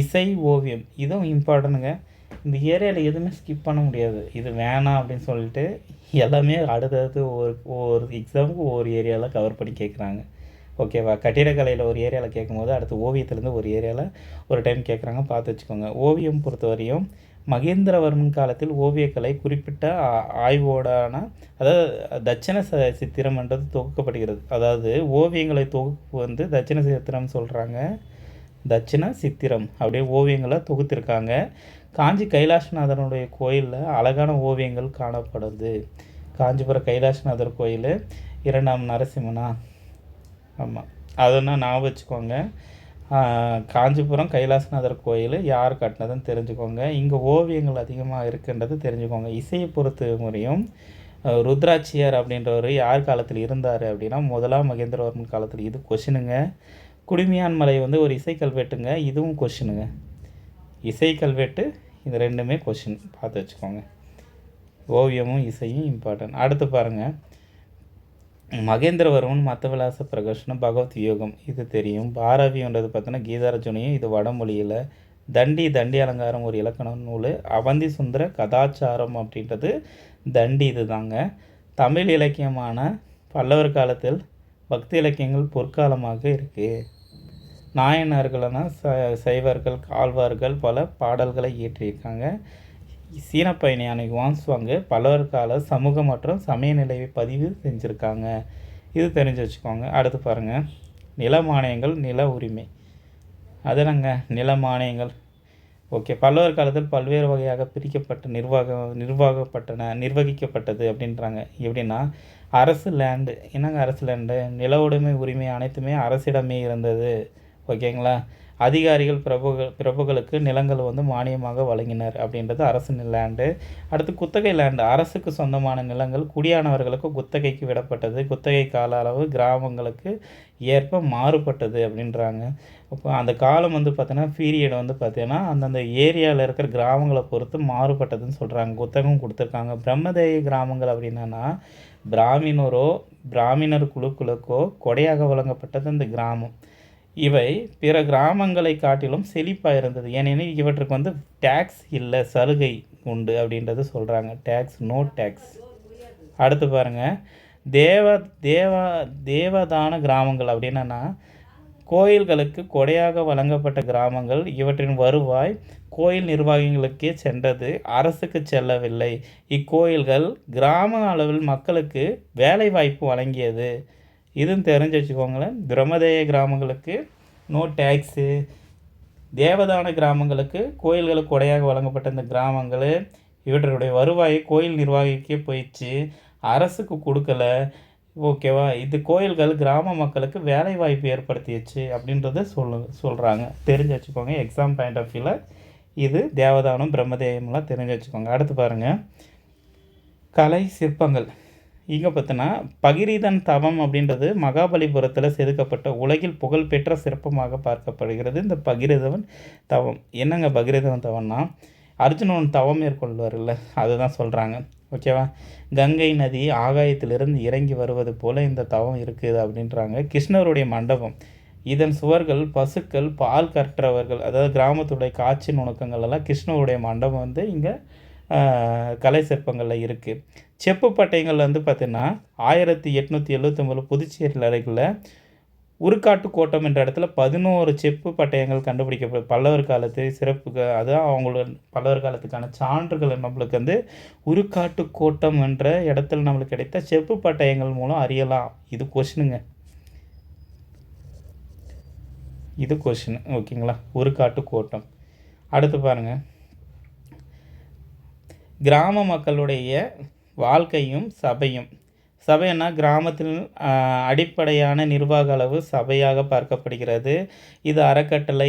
இசை ஓவியம். இதுவும் இம்பார்ட்டனுங்க. இந்த ஏரியாவில் எதுவுமே ஸ்கிப் பண்ண முடியாது. இது வேணாம் அப்படின்னு சொல்லிட்டு எல்லாமே அடுத்தடுத்து ஒரு எக்ஸாமுக்கு ஒவ்வொரு ஏரியாவில் கவர் பண்ணி கேட்குறாங்க. ஓகேவா? கட்டிடக்கலையில் ஒரு ஏரியாவில் கேட்கும்போது அடுத்து ஓவியத்துலேருந்து ஒரு ஏரியாவில் ஒரு டைம் கேட்குறாங்க, பார்த்து வச்சுக்கோங்க. ஓவியம் பொறுத்தவரையும் மகேந்திரவர்மன் காலத்தில் ஓவியக்கலை குறிப்பிட்ட ஆய்வோடான அதாவது தட்சிண சித்திரம்ன்றது தொகுக்கப்படுகிறது. அதாவது ஓவியங்களை தொகுப்பு வந்து தட்சிண சித்திரம் சொல்கிறாங்க. தட்சிண சித்திரம் அப்படியே ஓவியங்களை தொகுத்திருக்காங்க. காஞ்சி கைலாசநாதனுடைய கோயிலில் அழகான ஓவியங்கள் காணப்படுது. காஞ்சிபுரம் கைலாசநாதர் கோயில் 2ஆம் நரசிம்மனா? ஆமாம், அதெல்லாம் ஞாபகம் வச்சுக்கோங்க. காஞ்சிபுரம் கைலாசநாதர் கோயில் யார் கட்டினதுன்னு தெரிஞ்சுக்கோங்க. இங்கே ஓவியங்கள் அதிகமாக இருக்குன்றது தெரிஞ்சுக்கோங்க. இசையை பொறுத்த முறையும் ருத்ராட்சியர் அப்படின்றவர் யார் காலத்தில் இருந்தார் அப்படின்னா 1ஆம் மகேந்திரவர்மன் காலத்தில். இது கொஷினுங்க. குடுமியான் மலை வந்து ஒரு இசை கல்வெட்டுங்க, இதுவும் கொஷினுங்க. இசை கல்வெட்டு, இது ரெண்டுமே கொஷின், பார்த்து வச்சுக்கோங்க. ஓவியமும் இசையும் இம்பார்ட்டன்ட். அடுத்து பாருங்கள், மகேந்திரவர்மன் மத்தவிலாச பிரகர்ஷனம் பகவத் யோகம், இது தெரியும். பாரவின்றது பார்த்தோன்னா கீதார்ஜுனியும், இது வடமொழியில். தண்டி அலங்காரம் ஒரு இலக்கண நூல். அவந்தி சுந்தர கதாச்சாரம் அப்படின்றது தண்டி, இது தாங்க. தமிழ் இலக்கியமான பல்லவர் காலத்தில் பக்தி இலக்கியங்கள் பொற்காலமாக இருக்குது. நாயனார்கள்னா சைவர்கள் ஆழ்வார்கள் பல பாடல்களை இயற்றியிருக்காங்க. சீன பயணியான யுவான்ஸ்வாங்கு பல்லவர் கால சமூக மற்றும் சமய நிலையை பதிவு செஞ்சுருக்காங்க. இது தெரிஞ்சு வச்சுக்கோங்க. அடுத்து பாருங்கள், நில மானியங்கள் நில உரிமை. அதனங்க நில மானியங்கள். ஓகே, பல்லவர் காலத்தில் பல்வேறு வகையாக பிரிக்கப்பட்ட நிர்வகிக்கப்பட்டது அப்படின்றாங்க. எப்படின்னா அரசு லேண்டு. என்னங்க அரசு லேண்டு? நில உடைமை உரிமை அனைத்துமே அரசிடமே இருந்தது. ஓகேங்களா? அதிகாரிகள் பிரபுகளுக்கு நிலங்கள் வந்து மானியமாக வழங்கினர் அப்படின்றது அரசு லேண்டு. அடுத்து குத்தகை லேண்டு. அரசுக்கு சொந்தமான நிலங்கள் குடியானவர்களுக்கு குத்தகைக்கு விடப்பட்டது. குத்தகை கால அளவு கிராமங்களுக்கு ஏற்ப மாறுபட்டது அப்படின்றாங்க. அப்போ அந்த காலம் வந்து பார்த்தீங்கன்னா பீரியட் வந்து பார்த்தீங்கன்னா அந்தந்த ஏரியாவில் இருக்கிற கிராமங்களை பொறுத்து மாறுபட்டதுன்னு சொல்கிறாங்க. குத்தகம் கொடுத்துருக்காங்க. பிரம்மதேய கிராமங்கள் அப்படின்னா பிராமணர் குழுக்களுக்கோ கொடையாக வழங்கப்பட்டது இந்த கிராமம். இவை பிற கிராமங்களை காட்டிலும் செழிப்பாக இருந்தது. ஏனெனில் இவற்றுக்கு வந்து டேக்ஸ் இல்லை, சலுகை உண்டு அப்படின்றது சொல்கிறாங்க. Tax, no tax. அடுத்து பாருங்கள், தேவதான கிராமங்கள் அப்படின்னா கோயில்களுக்கு கொடையாக வழங்கப்பட்ட கிராமங்கள். இவற்றின் வருவாய் கோயில் நிர்வாகிகளுக்கே சென்றது, அரசுக்கு செல்லவில்லை. இக்கோயில்கள் கிராம அளவில் மக்களுக்கு வேலை வாய்ப்பு வழங்கியது. இதுவும் தெரிஞ்சு வச்சுக்கோங்களேன். பிரம்மதேய கிராமங்களுக்கு நோ டேக்ஸு, தேவதான கிராமங்களுக்கு கோயில்களுக்கு கொடையாக வழங்கப்பட்ட இந்த கிராமங்கள் இவற்றுடைய வருவாயை கோயில் நிர்வாகிக்கே போயிடுச்சு, அரசுக்கு கொடுக்கல. ஓகேவா? இது கோயில்கள் கிராம மக்களுக்கு வேலை வாய்ப்பு ஏற்படுத்திடுச்சு அப்படின்றத சொல்கிறாங்க. தெரிஞ்சு வச்சுக்கோங்க. எக்ஸாம் பாயிண்ட் ஆஃப் வியூவில் இது தேவதானம் பிரம்மதேயம்லாம் தெரிஞ்சு வச்சுக்கோங்க. அடுத்து பாருங்கள், கலை சிற்பங்கள். இங்கே பார்த்தோன்னா பகிரிதன் தவம் அப்படின்றது மகாபலிபுரத்தில் செதுக்கப்பட்ட உலகில் புகழ்பெற்ற சிற்பமாக பார்க்கப்படுகிறது இந்த பகிரிதவன் தவம். என்னங்க பகிரிதவன் தவம்னா அர்ஜுனன் தவம் மேற்கொள்வார்ல, அதுதான் சொல்கிறாங்க. ஓகேவா? கங்கை நதி ஆகாயத்திலிருந்து இறங்கி வருவது போல் இந்த தவம் இருக்குது அப்படின்றாங்க. கிருஷ்ணருடைய மண்டபம், இதன் சுவர்கள் பசுக்கள் பால் கற்றவர்கள், அதாவது கிராமத்துடைய காட்சி நுணுக்கங்கள் எல்லாம் கிருஷ்ணருடைய மண்டபம் வந்து இங்கே கலை சிற்பங்களில் இருக்குது. செப்பு பட்டயங்கள் வந்து பார்த்திங்கன்னா 1879 புதுச்சேரியில் அருகில் உருக்காட்டு கோட்டம் என்ற இடத்துல 11 செப்பு பட்டயங்கள் கண்டுபிடிக்கப்படும். பல்லவர் காலத்து சிறப்பு, அதுதான் அவங்களோட பல்லவர் காலத்துக்கான சான்றுகள் நம்மளுக்கு வந்து உருக்காட்டு கோட்டம் என்ற இடத்துல நம்மளுக்கு கிடைத்த செப்பு பட்டயங்கள் மூலம் அறியலாம். இது கொஷினுங்க, இது கொஷின். ஓகேங்களா? உருக்காட்டு கோட்டம். அடுத்து பாருங்கள், கிராம மக்களுடைய வாழ்க்கையும் சபையும். சபைன்னா கிராமத்தில் அடிப்படையான நிர்வாக அளவு சபையாக பார்க்கப்படுகிறது. இது அறக்கட்டளை,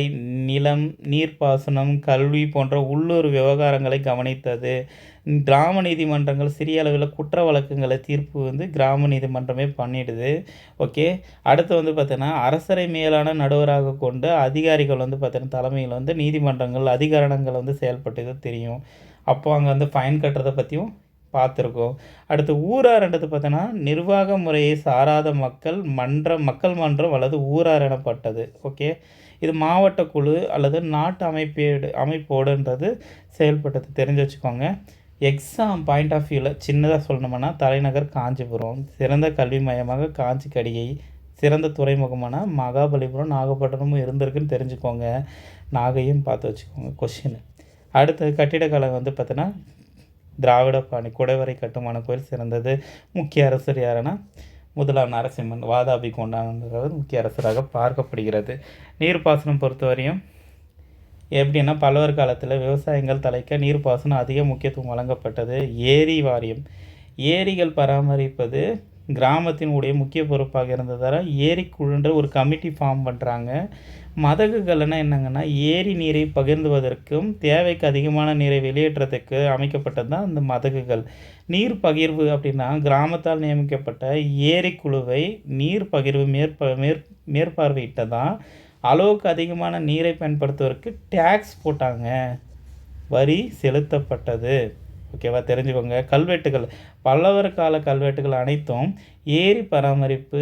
நிலம், நீர்ப்பாசனம், கல்வி போன்ற உள்ளூர் விவகாரங்களை கவனித்தது. கிராம நீதிமன்றங்கள் சிறிய அளவில் குற்ற வழக்குகளை தீர்ப்பு வந்து கிராம நீதிமன்றமே பண்ணிடுது. ஓகே. அடுத்து வந்து பார்த்தீங்கன்னா அரசரை மேலான நடுவராக கொண்டு அதிகாரிகள் வந்து பார்த்தீங்கன்னா தலைமையில் வந்து நீதிமன்றங்கள் அதிகாரங்கள் வந்து செயல்பட்டது தெரியும். அப்போ அங்கே வந்து ஃபைன் கட்டுறதை பற்றியும் பார்த்துருக்கோம். அடுத்து ஊரார்ன்றது பார்த்தோன்னா நிர்வாக முறையை சாராத மக்கள் மன்றம் அல்லது ஊரார் எனப்பட்டது. ஓகே. இது மாவட்ட குழு அல்லது நாட்டு அமைப்போடுன்றது செயல்பட்டது. தெரிஞ்சு வச்சுக்கோங்க. எக்ஸாம் பாயிண்ட் ஆஃப் வியூவில் சின்னதாக சொல்லணும்னா தலைநகர் காஞ்சிபுரம், சிறந்த கல்வி மையமாக காஞ்சி கடிகை சிறந்த துறைமுகமான மகாபலிபுரம் நாகப்பட்டினமும் இருந்திருக்குன்னு தெரிஞ்சுக்கோங்க. நாகையும் பார்த்து வச்சுக்கோங்க கொஷின். அடுத்து கட்டிடக்கலை வந்து பார்த்தீங்கன்னா திராவிட பாணி குடைவரை கட்டுமான கோயில் சிறந்தது. முக்கிய அரசர் யாருன்னா முதலாம் நரசிம்மன் வாதாபி கொண்டாடுறவர் முக்கிய அரசராக பார்க்கப்படுகிறது. நீர்ப்பாசனம் பொறுத்தவரையும் எப்படின்னா பல்லவர் காலத்தில் விவசாயங்கள் தலைக்க நீர்ப்பாசனம் அதிக முக்கியத்துவம் வழங்கப்பட்டது. ஏரி வாரியம் ஏரிகள் பராமரிப்பது கிராமத்தின் உடைய முக்கிய பொறுப்பாக இருந்ததால் ஏரிக்குழுன்ற ஒரு கமிட்டி ஃபார்ம் பண்ணுறாங்க. மதகுகள்னால் என்னங்கன்னா ஏரி நீரை பகிர்ந்துவதற்கும் தேவைக்கு அதிகமான நீரை வெளியேற்றத்துக்கு அமைக்கப்பட்டது தான் அந்த மதகுகள். நீர் பகிர்வு அப்படின்னா கிராமத்தால் நியமிக்கப்பட்ட ஏரி குழுவை நீர் பகிர்வு மேற்பார்வையிட்டதான் அளவுக்கு அதிகமான நீரை பயன்படுத்துவதற்கு டேக்ஸ் போட்டாங்க, வரி செலுத்தப்பட்டது. ஓகேவா, தெரிஞ்சுக்கோங்க. கல்வெட்டுகள் பல்லவர் கால கல்வெட்டுகள் அனைத்தும் ஏரி பராமரிப்பு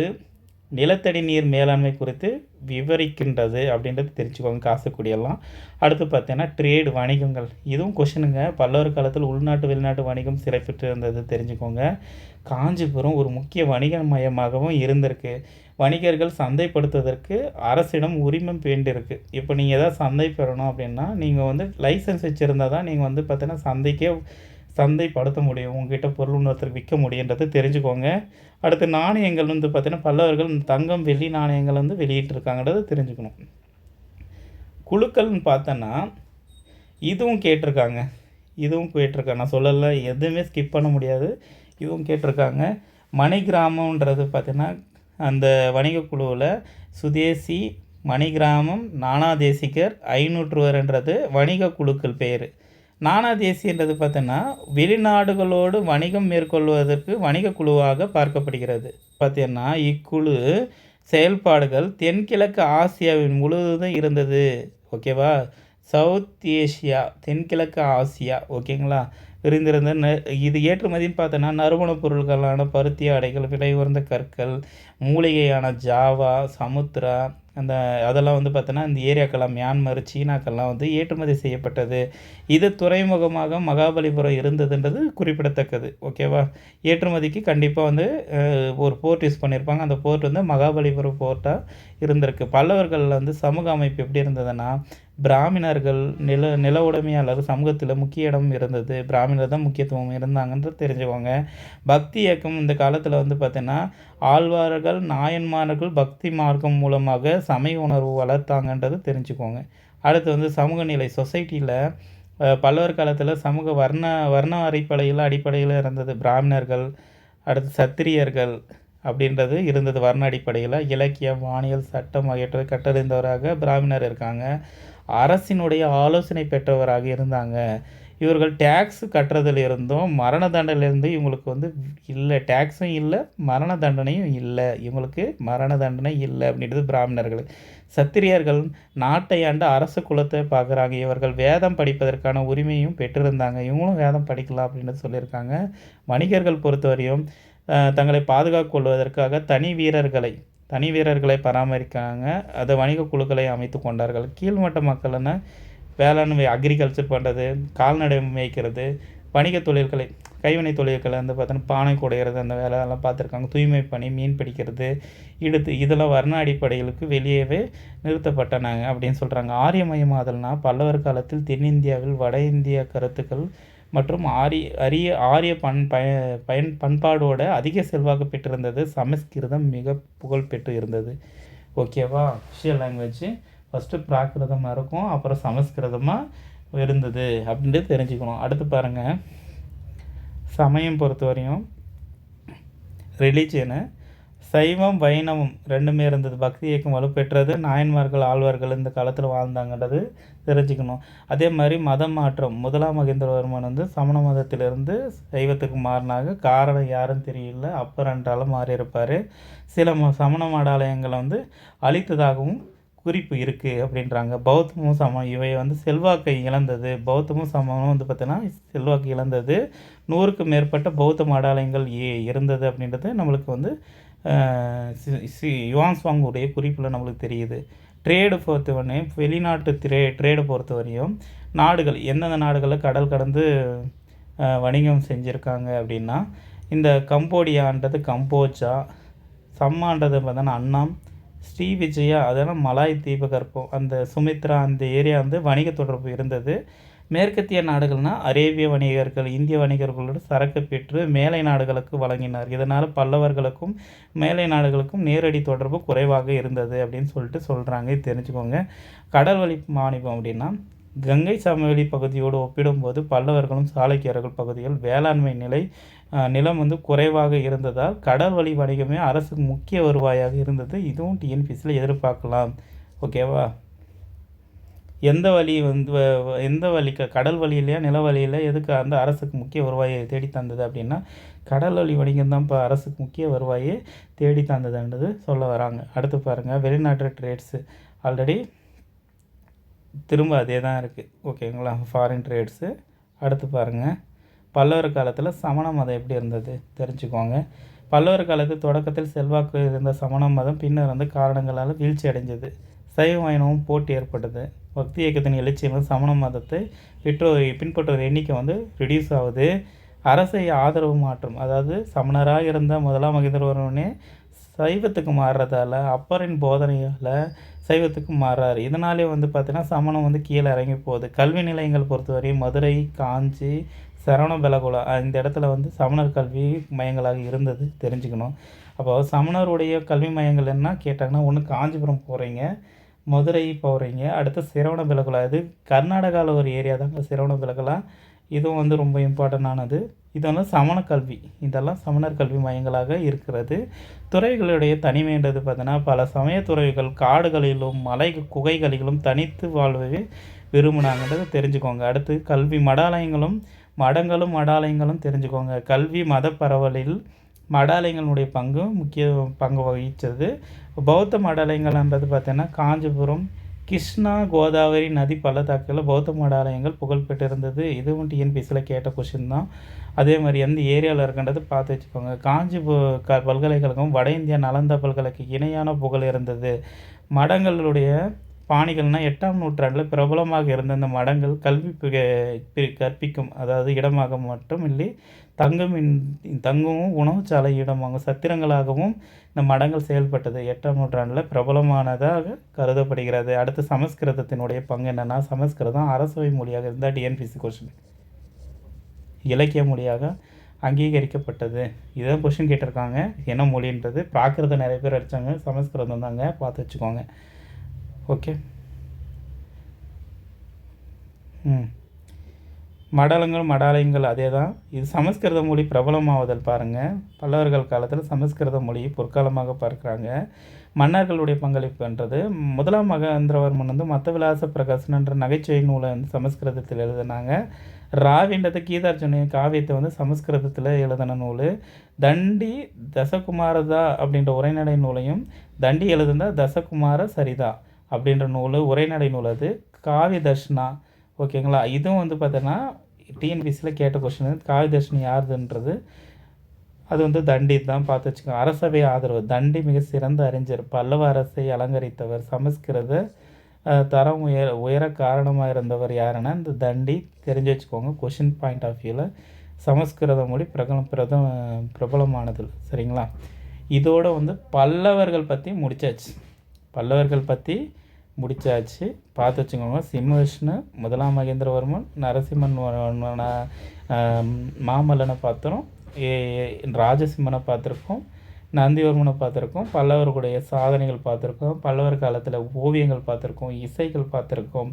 நிலத்தடி நீர் மேலாண்மை குறித்து விவரிக்கின்றது அப்படின்றது தெரிஞ்சுக்கோங்க. காசக்கூடியெல்லாம். அடுத்து பார்த்தீங்கன்னா ட்ரேடு வணிகங்கள், இதுவும் கொஷினுங்க. பல்லவர் காலத்தில் உள்நாட்டு வெளிநாட்டு வணிகம் சிறப்பிட்டு இருந்தது தெரிஞ்சுக்கோங்க. காஞ்சிபுரம் ஒரு முக்கிய வணிக மையமாகவும் இருந்திருக்கு. வணிகர்கள் சந்தைப்படுத்துவதற்கு அரசிடம் உரிமம் வேண்டியிருக்கு. இப்போ நீங்கள் எதாவது சந்தை பெறணும் அப்படின்னா நீங்கள் வந்து லைசன்ஸ் வச்சுருந்தா தான் நீங்கள் வந்து பார்த்தீங்கன்னா சந்தைப்படுத்த முடியும், உங்ககிட்ட பொருள் இன்னொருத்தருக்கு விற்க முடியுன்றது தெரிஞ்சுக்கோங்க. அடுத்து நாணயங்கள் வந்து பார்த்திங்கன்னா பல்லவர்கள் தங்கம் வெள்ளி நாணயங்கள் வந்து வெளியிட்டிருக்காங்கன்றதை தெரிஞ்சுக்கணும். குழுக்கள்னு பார்த்தோன்னா இதுவும் கேட்டிருக்காங்க. நான் சொல்லலை, எதுவுமே ஸ்கிப் பண்ண முடியாது. இதுவும் கேட்டிருக்காங்க. மணிகிராமன்றது பார்த்திங்கன்னா அந்த வணிக குழுவில் சுதேசி, மணிகிராமம், நானாதேசிகர், 500ன்றது வணிக குழுக்கள் பேர். நானாதேசின்றது பார்த்தோன்னா வெளிநாடுகளோடு வணிகம் மேற்கொள்வதற்கு வணிக குழுவாக பார்க்கப்படுகிறது. பார்த்தீங்கன்னா இக்குழு செயல்பாடுகள் தென்கிழக்கு ஆசியாவின் முழுவதும் இருந்தது. ஓகேவா, சவுத் ஏஷியா, தென்கிழக்கு ஆசியா, ஓகேங்களா, விரிந்திருந்த இது ஏற்றுமதின்னு பார்த்தோன்னா நறுமணப் பொருட்களான பருத்தி ஆடைகள், விலை உயர்ந்த கற்கள், மூலிகையான ஜாவா, சமுத்திரா, அதெல்லாம் வந்து பார்த்தோன்னா இந்த ஏரியாக்கெல்லாம் மியான்மர், சீனாக்கெல்லாம் வந்து ஏற்றுமதி செய்யப்பட்டது. இது துறைமுகமாக மகாபலிபுரம் இருந்ததுன்றது குறிப்பிடத்தக்கது. ஓகேவா, ஏற்றுமதிக்கு கண்டிப்பாக வந்து ஒரு போர்ட் யூஸ் பண்ணியிருப்பாங்க. அந்த போர்ட் வந்து மகாபலிபுரம் போர்ட்டாக இருந்திருக்கு. பல்லவர்களில் வந்து சமூக அமைப்பு எப்படி இருந்ததுன்னா பிராமணர்கள் நில உடைமையாளர் சமூகத்தில் முக்கிய இடம் இருந்தது. பிராமணர் தான் முக்கியத்துவம் இருந்தாங்கன்றது தெரிஞ்சுக்கோங்க. பக்தி இயக்கம் இந்த காலத்தில் வந்து பார்த்தீங்கன்னா ஆழ்வார்கள், நாயன்மார்கள் பக்தி மார்க்கம் மூலமாக சமய உணர்வு வளர்த்தாங்கன்றது தெரிஞ்சுக்கோங்க. அடுத்து வந்து சமூக நிலை சொசைட்டியில் பல்லவர் காலத்தில் சமூக வர்ண அடிப்படையில் இருந்தது. பிராமணர்கள், அடுத்து சத்திரியர்கள் அப்படின்றது இருந்தது வர்ண அடிப்படையில். இலக்கியம், வானியல், சட்டம் ஆகியவற்றை கற்றறிந்தவராக பிராமணர் இருக்காங்க. அரசினுடைய ஆலோசனை பெற்றவராக இருந்தாங்க. இவர்கள் டேக்ஸ் கட்டுறதுல இருந்தும் மரண தண்டனையிலேருந்து இவங்களுக்கு வந்து இல்லை, டேக்ஸும் இல்லை, மரண தண்டனையும் இல்லை. இவங்களுக்கு மரண தண்டனை இல்லை அப்படின்றது பிராமணர்கள். சத்திரியர்கள் நாட்டை ஆண்ட அரச குலத்தை பார்க்குறாங்க. இவர்கள் வேதம் படிப்பதற்கான உரிமையும் பெற்றிருந்தாங்க. இவங்களும் வேதம் படிக்கலாம் அப்படின்னு சொல்லியிருக்காங்க. வணிகர்கள் பொறுத்தவரையும் தங்களை பாதுகாத்து கொள்வதற்காக தனி வீரர்களை பராமரிக்காங்க. அதை வணிக குழுக்களை அமைத்து கொண்டார்கள். கீழ்மட்ட மக்கள்னா வேளாண்மை, அக்ரிகல்ச்சர் பண்ணுறது, கால்நடை மேய்க்கிறது, வணிக தொழில்களை, கைவினை தொழில்களை வந்து பார்த்தோன்னா பானை குடையிறது, அந்த வேலையெல்லாம் பார்த்துருக்காங்க. தூய்மை பணி, மீன் பிடிக்கிறது, இதெல்லாம் வர்ண அடிப்படைகளுக்கு வெளியவே நிறுத்தப்பட்டனாங்க அப்படின்னு சொல்கிறாங்க. ஆரியமயமாதல்னால் பல்லவர் காலத்தில் தென்னிந்தியாவில் வட இந்திய கருத்துக்கள் மற்றும் ஆரிய பண்பாடோட அதிக செல்வாக்கு பெற்றிருந்தது. சமஸ்கிருதம் மிக புகழ் பெற்று இருந்தது. ஓகேவா, அஃபிஷியல் லாங்குவேஜ் ஃபஸ்ட்டு பிராகிருதமாக இருக்கும், அப்புறம் சமஸ்கிருதமாக இருந்தது அப்படின்ட்டு தெரிஞ்சுக்கணும். அடுத்து பாருங்கள், சமயம் பொறுத்தவரையும் ரிலீஜியனு சைவம் வைணவம் ரெண்டுமே இருந்தது. பக்தி இயக்கம் வலுப்பெற்றது. நாயன்மார்கள், ஆழ்வார்கள் இந்த காலத்தில் வாழ்ந்தாங்கன்றது தெரிஞ்சுக்கணும். அதே மாதிரி மதம் மாற்றம், முதலாம் மகேந்திரவர்மன் வந்து சமண மதத்திலிருந்து சைவத்துக்கு மாறினாங்க. காரணம் யாருன்னு தெரியல, அப்பர் என்றாலும் மாறியிருப்பார். சில சமண மடாலயங்களை வந்து அழித்ததாகவும் குறிப்பு இருக்குது அப்படின்றாங்க. பௌத்தமும் சமணம் இவை வந்து செல்வாக்கை இழந்தது. பௌத்தமும் சமணமும் வந்து பார்த்தீங்கன்னா செல்வாக்கு இழந்தது. 100க்கு மேற்பட்ட பௌத்த மடாலயங்கள் இருந்தது அப்படின்றது நம்மளுக்கு வந்து யுவான்ஸ்வாங்குடைய குறிப்பில் நம்மளுக்கு தெரியுது. ட்ரேடு பொறுத்தவரையும் வெளிநாட்டு ட்ரேடு பொறுத்தவரையும் நாடுகள் எந்தெந்த நாடுகளில் கடல் கடந்து வணிகம் செஞ்சுருக்காங்க அப்படின்னா இந்த கம்போடியான்றது கம்போஜா, சம்மான்றது பார்த்தோன்னா அண்ணாம், ஸ்ரீவிஜயா அதெல்லாம் மலாய் தீபகற்பம், அந்த சுமித்ரா அந்த ஏரியா வந்து வணிக தொடர்பு இருந்தது. மேற்கத்திய நாடுகள்னால் அரேபிய வணிகர்கள் இந்திய வணிகர்களோடு சரக்கு பெற்று மேலை நாடுகளுக்கு வழங்கினார். இதனால் பல்லவர்களுக்கும் மேலை நாடுகளுக்கும் நேரடி தொடர்பு குறைவாக இருந்தது அப்படின்னு சொல்லிட்டு சொல்கிறாங்க. இது தெரிஞ்சுக்கோங்க. கடல் வழி வாணிபம் அப்படின்னா கங்கை சமவெளி பகுதியோடு ஒப்பிடும்போது பல்லவர்களும் சாளுக்கியர்கள் பகுதிகள் வேளாண்மை நிலம் வந்து குறைவாக இருந்ததால் கடல் வழி வணிகமே அரசுக்கு முக்கிய வருவாயாக இருந்தது. இதுவும் டிஎன்பிசியில் எதிர்பார்க்கலாம். ஓகேவா? எந்த வழி கடல் வழியிலையா நில வழியில் எதுக்கு அந்த அரசுக்கு முக்கிய வருவாயை தேடி தந்தது அப்படின்னா கடல் வழி வணிகம் தான் இப்போ அரசுக்கு முக்கிய வருவாயை தேடி தந்ததுன்றது சொல்ல வராங்க. அடுத்து பாருங்கள், வெளிநாட்டு ட்ரேட்ஸு ஆல்ரெடி திரும்ப அதே தான் இருக்குது. ஓகேங்களா? Foreign trades. அடுத்து பாருங்கள், பல்லவர் காலத்தில் சமண மதம் எப்படி இருந்தது தெரிஞ்சுக்கோங்க. பல்லவர் காலத்து தொடக்கத்தில் செல்வாக்கு இருந்த சமண மதம் பின்னர் வந்து காரணங்களால் வீழ்ச்சி அடைஞ்சது. சைவ வைணவம் போட்டி ஏற்பட்டது. பக்தி இயக்கத்தின் எழுச்சியில் சமண மதத்தை பின்பற்றுவோர் எண்ணிக்கை வந்து ரிடியூஸ் ஆகுது. அரசை ஆதரவு மாற்றம், அதாவது சமணராக இருந்த முதலாம் மகேந்திரவர்மனே சைவத்துக்கு மாறுறதால அப்பரின் போதனையால் சைவத்துக்கு மாறுறாரு. இதனாலே வந்து பார்த்திங்கன்னா சமணம் வந்து கீழே இறங்கி போகுது. கல்வி நிலையங்கள் பொறுத்தவரை மதுரை, காஞ்சி, சரவணபெலகுலா இந்த இடத்துல வந்து சமணர் கல்வி மையங்களாக இருந்தது தெரிஞ்சுக்கணும். அப்போ சமணருடைய கல்வி மையங்கள் என்ன கேட்டாங்கன்னா, ஒன்று காஞ்சிபுரம் போகிறீங்க, மதுரை போகிறீங்க, அடுத்து சரவணபெலகுலா. இது கர்நாடகாவில் ஒரு ஏரியா தாங்க சரவணபெலகுலா. இதுவும் வந்து ரொம்ப இம்பார்ட்டண்டானது. இது வந்து சமண கல்வி, இதெல்லாம் சமணர் கல்வி மையங்களாக இருக்கிறது. துறைகளுடைய தனிமைன்றது பார்த்தீங்கன்னா பல சமய துறைகள் காடுகளிலும் மலை குகைகளிலும் தனித்து வாழ்வதை விரும்பினாங்கன்றது தெரிஞ்சுக்கோங்க. அடுத்து கல்வி மடாலயங்களும் தெரிஞ்சுக்கோங்க. கல்வி மத பரவலில் மடாலயங்களுடைய முக்கிய பங்கு வகித்தது. பௌத்த மடாலயங்கள்ன்றது பார்த்தீங்கன்னா காஞ்சிபுரம், கிருஷ்ணா, கோதாவரி நதி பள்ளத்தாக்கில் பௌத்த மடாலயங்கள் புகழ்பெற்றிருந்தது. இதுவும் டிஎன்பிசியில் கேட்ட கொஷின் தான். அதே மாதிரி எந்த ஏரியாவில் இருக்குன்றது பார்த்து வச்சுக்கோங்க. பல்கலைக்கழகம் வட இந்தியா நலந்தா பல்கலைக்கு இணையான புகழ் இருந்தது. மடங்களுடைய பாணிகள்னால் 8ஆம் நூற்றாண்டில் பிரபலமாக இருந்த இந்த மடங்கள் கல்வி கற்பிக்கும் அதாவது இடமாக மட்டும் இல்லை, தங்கவும் உணவுச்சாலை இடமாகவும் சத்திரங்களாகவும் இந்த மடங்கள் செயல்பட்டது. 8ஆம் நூற்றாண்டில் பிரபலமானதாக கருதப்படுகிறது. அடுத்து சமஸ்கிருதத்தினுடைய பங்கு என்னென்னா, சமஸ்கிருதம் அரசவை மொழியாக இருந்தால் டிஎன்பிசி கொஸ்டின் இலக்கிய மொழியாக அங்கீகரிக்கப்பட்டது. இதுதான் கொஷின் கேட்டிருக்காங்க. என்ன மொழின்றது பிராகிருதம் நிறைய பேர் அடித்தாங்க, சமஸ்கிருதம் தாங்க, பார்த்து வச்சுக்கோங்க. ஓகே. மடாலயங்கள் அதே தான். இது சமஸ்கிருத மொழி பிரபலமாவதில் பாருங்கள். பல்லவர்கள் காலத்தில் சமஸ்கிருத மொழியை பொற்காலமாக பார்க்குறாங்க. மன்னர்களுடைய பங்களிப்புன்றது முதலாம் மகேந்திரவர்மன் வந்து மத்த விலாச பிரகாசனன்ற நகைச்சுவை நூலை வந்து சமஸ்கிருதத்தில் எழுதினாங்க. ராவின்றது கீதார்ஜுன காவியத்தை வந்து சமஸ்கிருதத்தில் எழுதின நூல். தண்டி தசகுமாரதா அப்படின்ற உரைநடை நூலையும், தண்டி எழுதுனா தசகுமார சரிதா அப்படின்ற நூல் உரைநடை நூல். அது காவிய தர்ஷனா. ஓகேங்களா? இதுவும் வந்து பார்த்தோன்னா டிஎன்பிசியில் கேட்ட கொஸ்டின். காவிய தர்ஷினி யாருதுன்றது அது வந்து தண்டி தான், பார்த்து வச்சுக்கோங்க. அரசவை ஆதரவு, தண்டி மிக சிறந்த அறிஞர், பல்லவ அரசை அலங்கரித்தவர், சமஸ்கிருத தரம் உயர காரணமாக இருந்தவர் யாருன்னா இந்த தண்டி. தெரிஞ்சு வச்சுக்கோங்க. கொஷின் பாயிண்ட் ஆஃப் வியூவில் சமஸ்கிருத மொழி பிரபலமானது. சரிங்களா? இதோடு வந்து பல்லவர்கள் பற்றி முடிச்சாச்சு. பார்த்து வச்சுக்கோங்க. சிம்மவிஷ்ணு, முதலாம் மகேந்திரவர்மன், நரசிம்மன், மாமல்லனை பார்த்துரும், ராஜசிம்மனை பார்த்துருக்கோம், நந்திவர்மனை பார்த்துருக்கோம், பல்லவர்களுடைய சாதனைகள் பார்த்துருக்கோம், பல்லவர் காலத்தில் ஓவியங்கள் பார்த்துருக்கோம், இசைகள் பார்த்துருக்கோம்.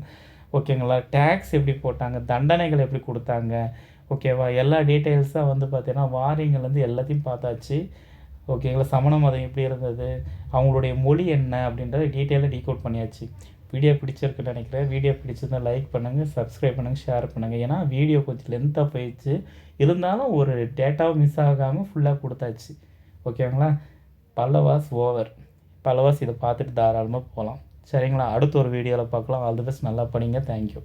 ஓகேங்களா? டேக்ஸ் எப்படி போட்டாங்க, தண்டனைகள் எப்படி கொடுத்தாங்க, ஓகேவா? எல்லா டீட்டெயில்ஸாக வந்து பார்த்தீங்கன்னா வாரியங்கள்லேருந்து எல்லாத்தையும் பார்த்தாச்சு. ஓகேங்களா? சமண மதம் எப்படி இருந்தது, அவங்களுடைய மொழி என்ன அப்படின்றத டீட்டெயிலாக டீகோட் பண்ணியாச்சு. வீடியோ பிடிச்சிருக்குன்னு நினைக்கிறேன். வீடியோ பிடிச்சிருந்தால் லைக் பண்ணுங்கள், சப்ஸ்கிரைப் பண்ணுங்கள், ஷேர் பண்ணுங்கள். ஏன்னா வீடியோ கொஞ்சம் லென்த்தாக போயிடுச்சு, இருந்தாலும் ஒரு டேட்டாவும் மிஸ் ஆகாமல் ஃபுல்லாக கொடுத்தாச்சு. ஓகேங்களா? Pallavas over. இதை பார்த்துட்டு தாராளமாக போகலாம். சரிங்களா? அடுத்த ஒரு வீடியோவில் பார்க்கலாம். All the best. நல்லா படிங்க. தேங்க்யூ.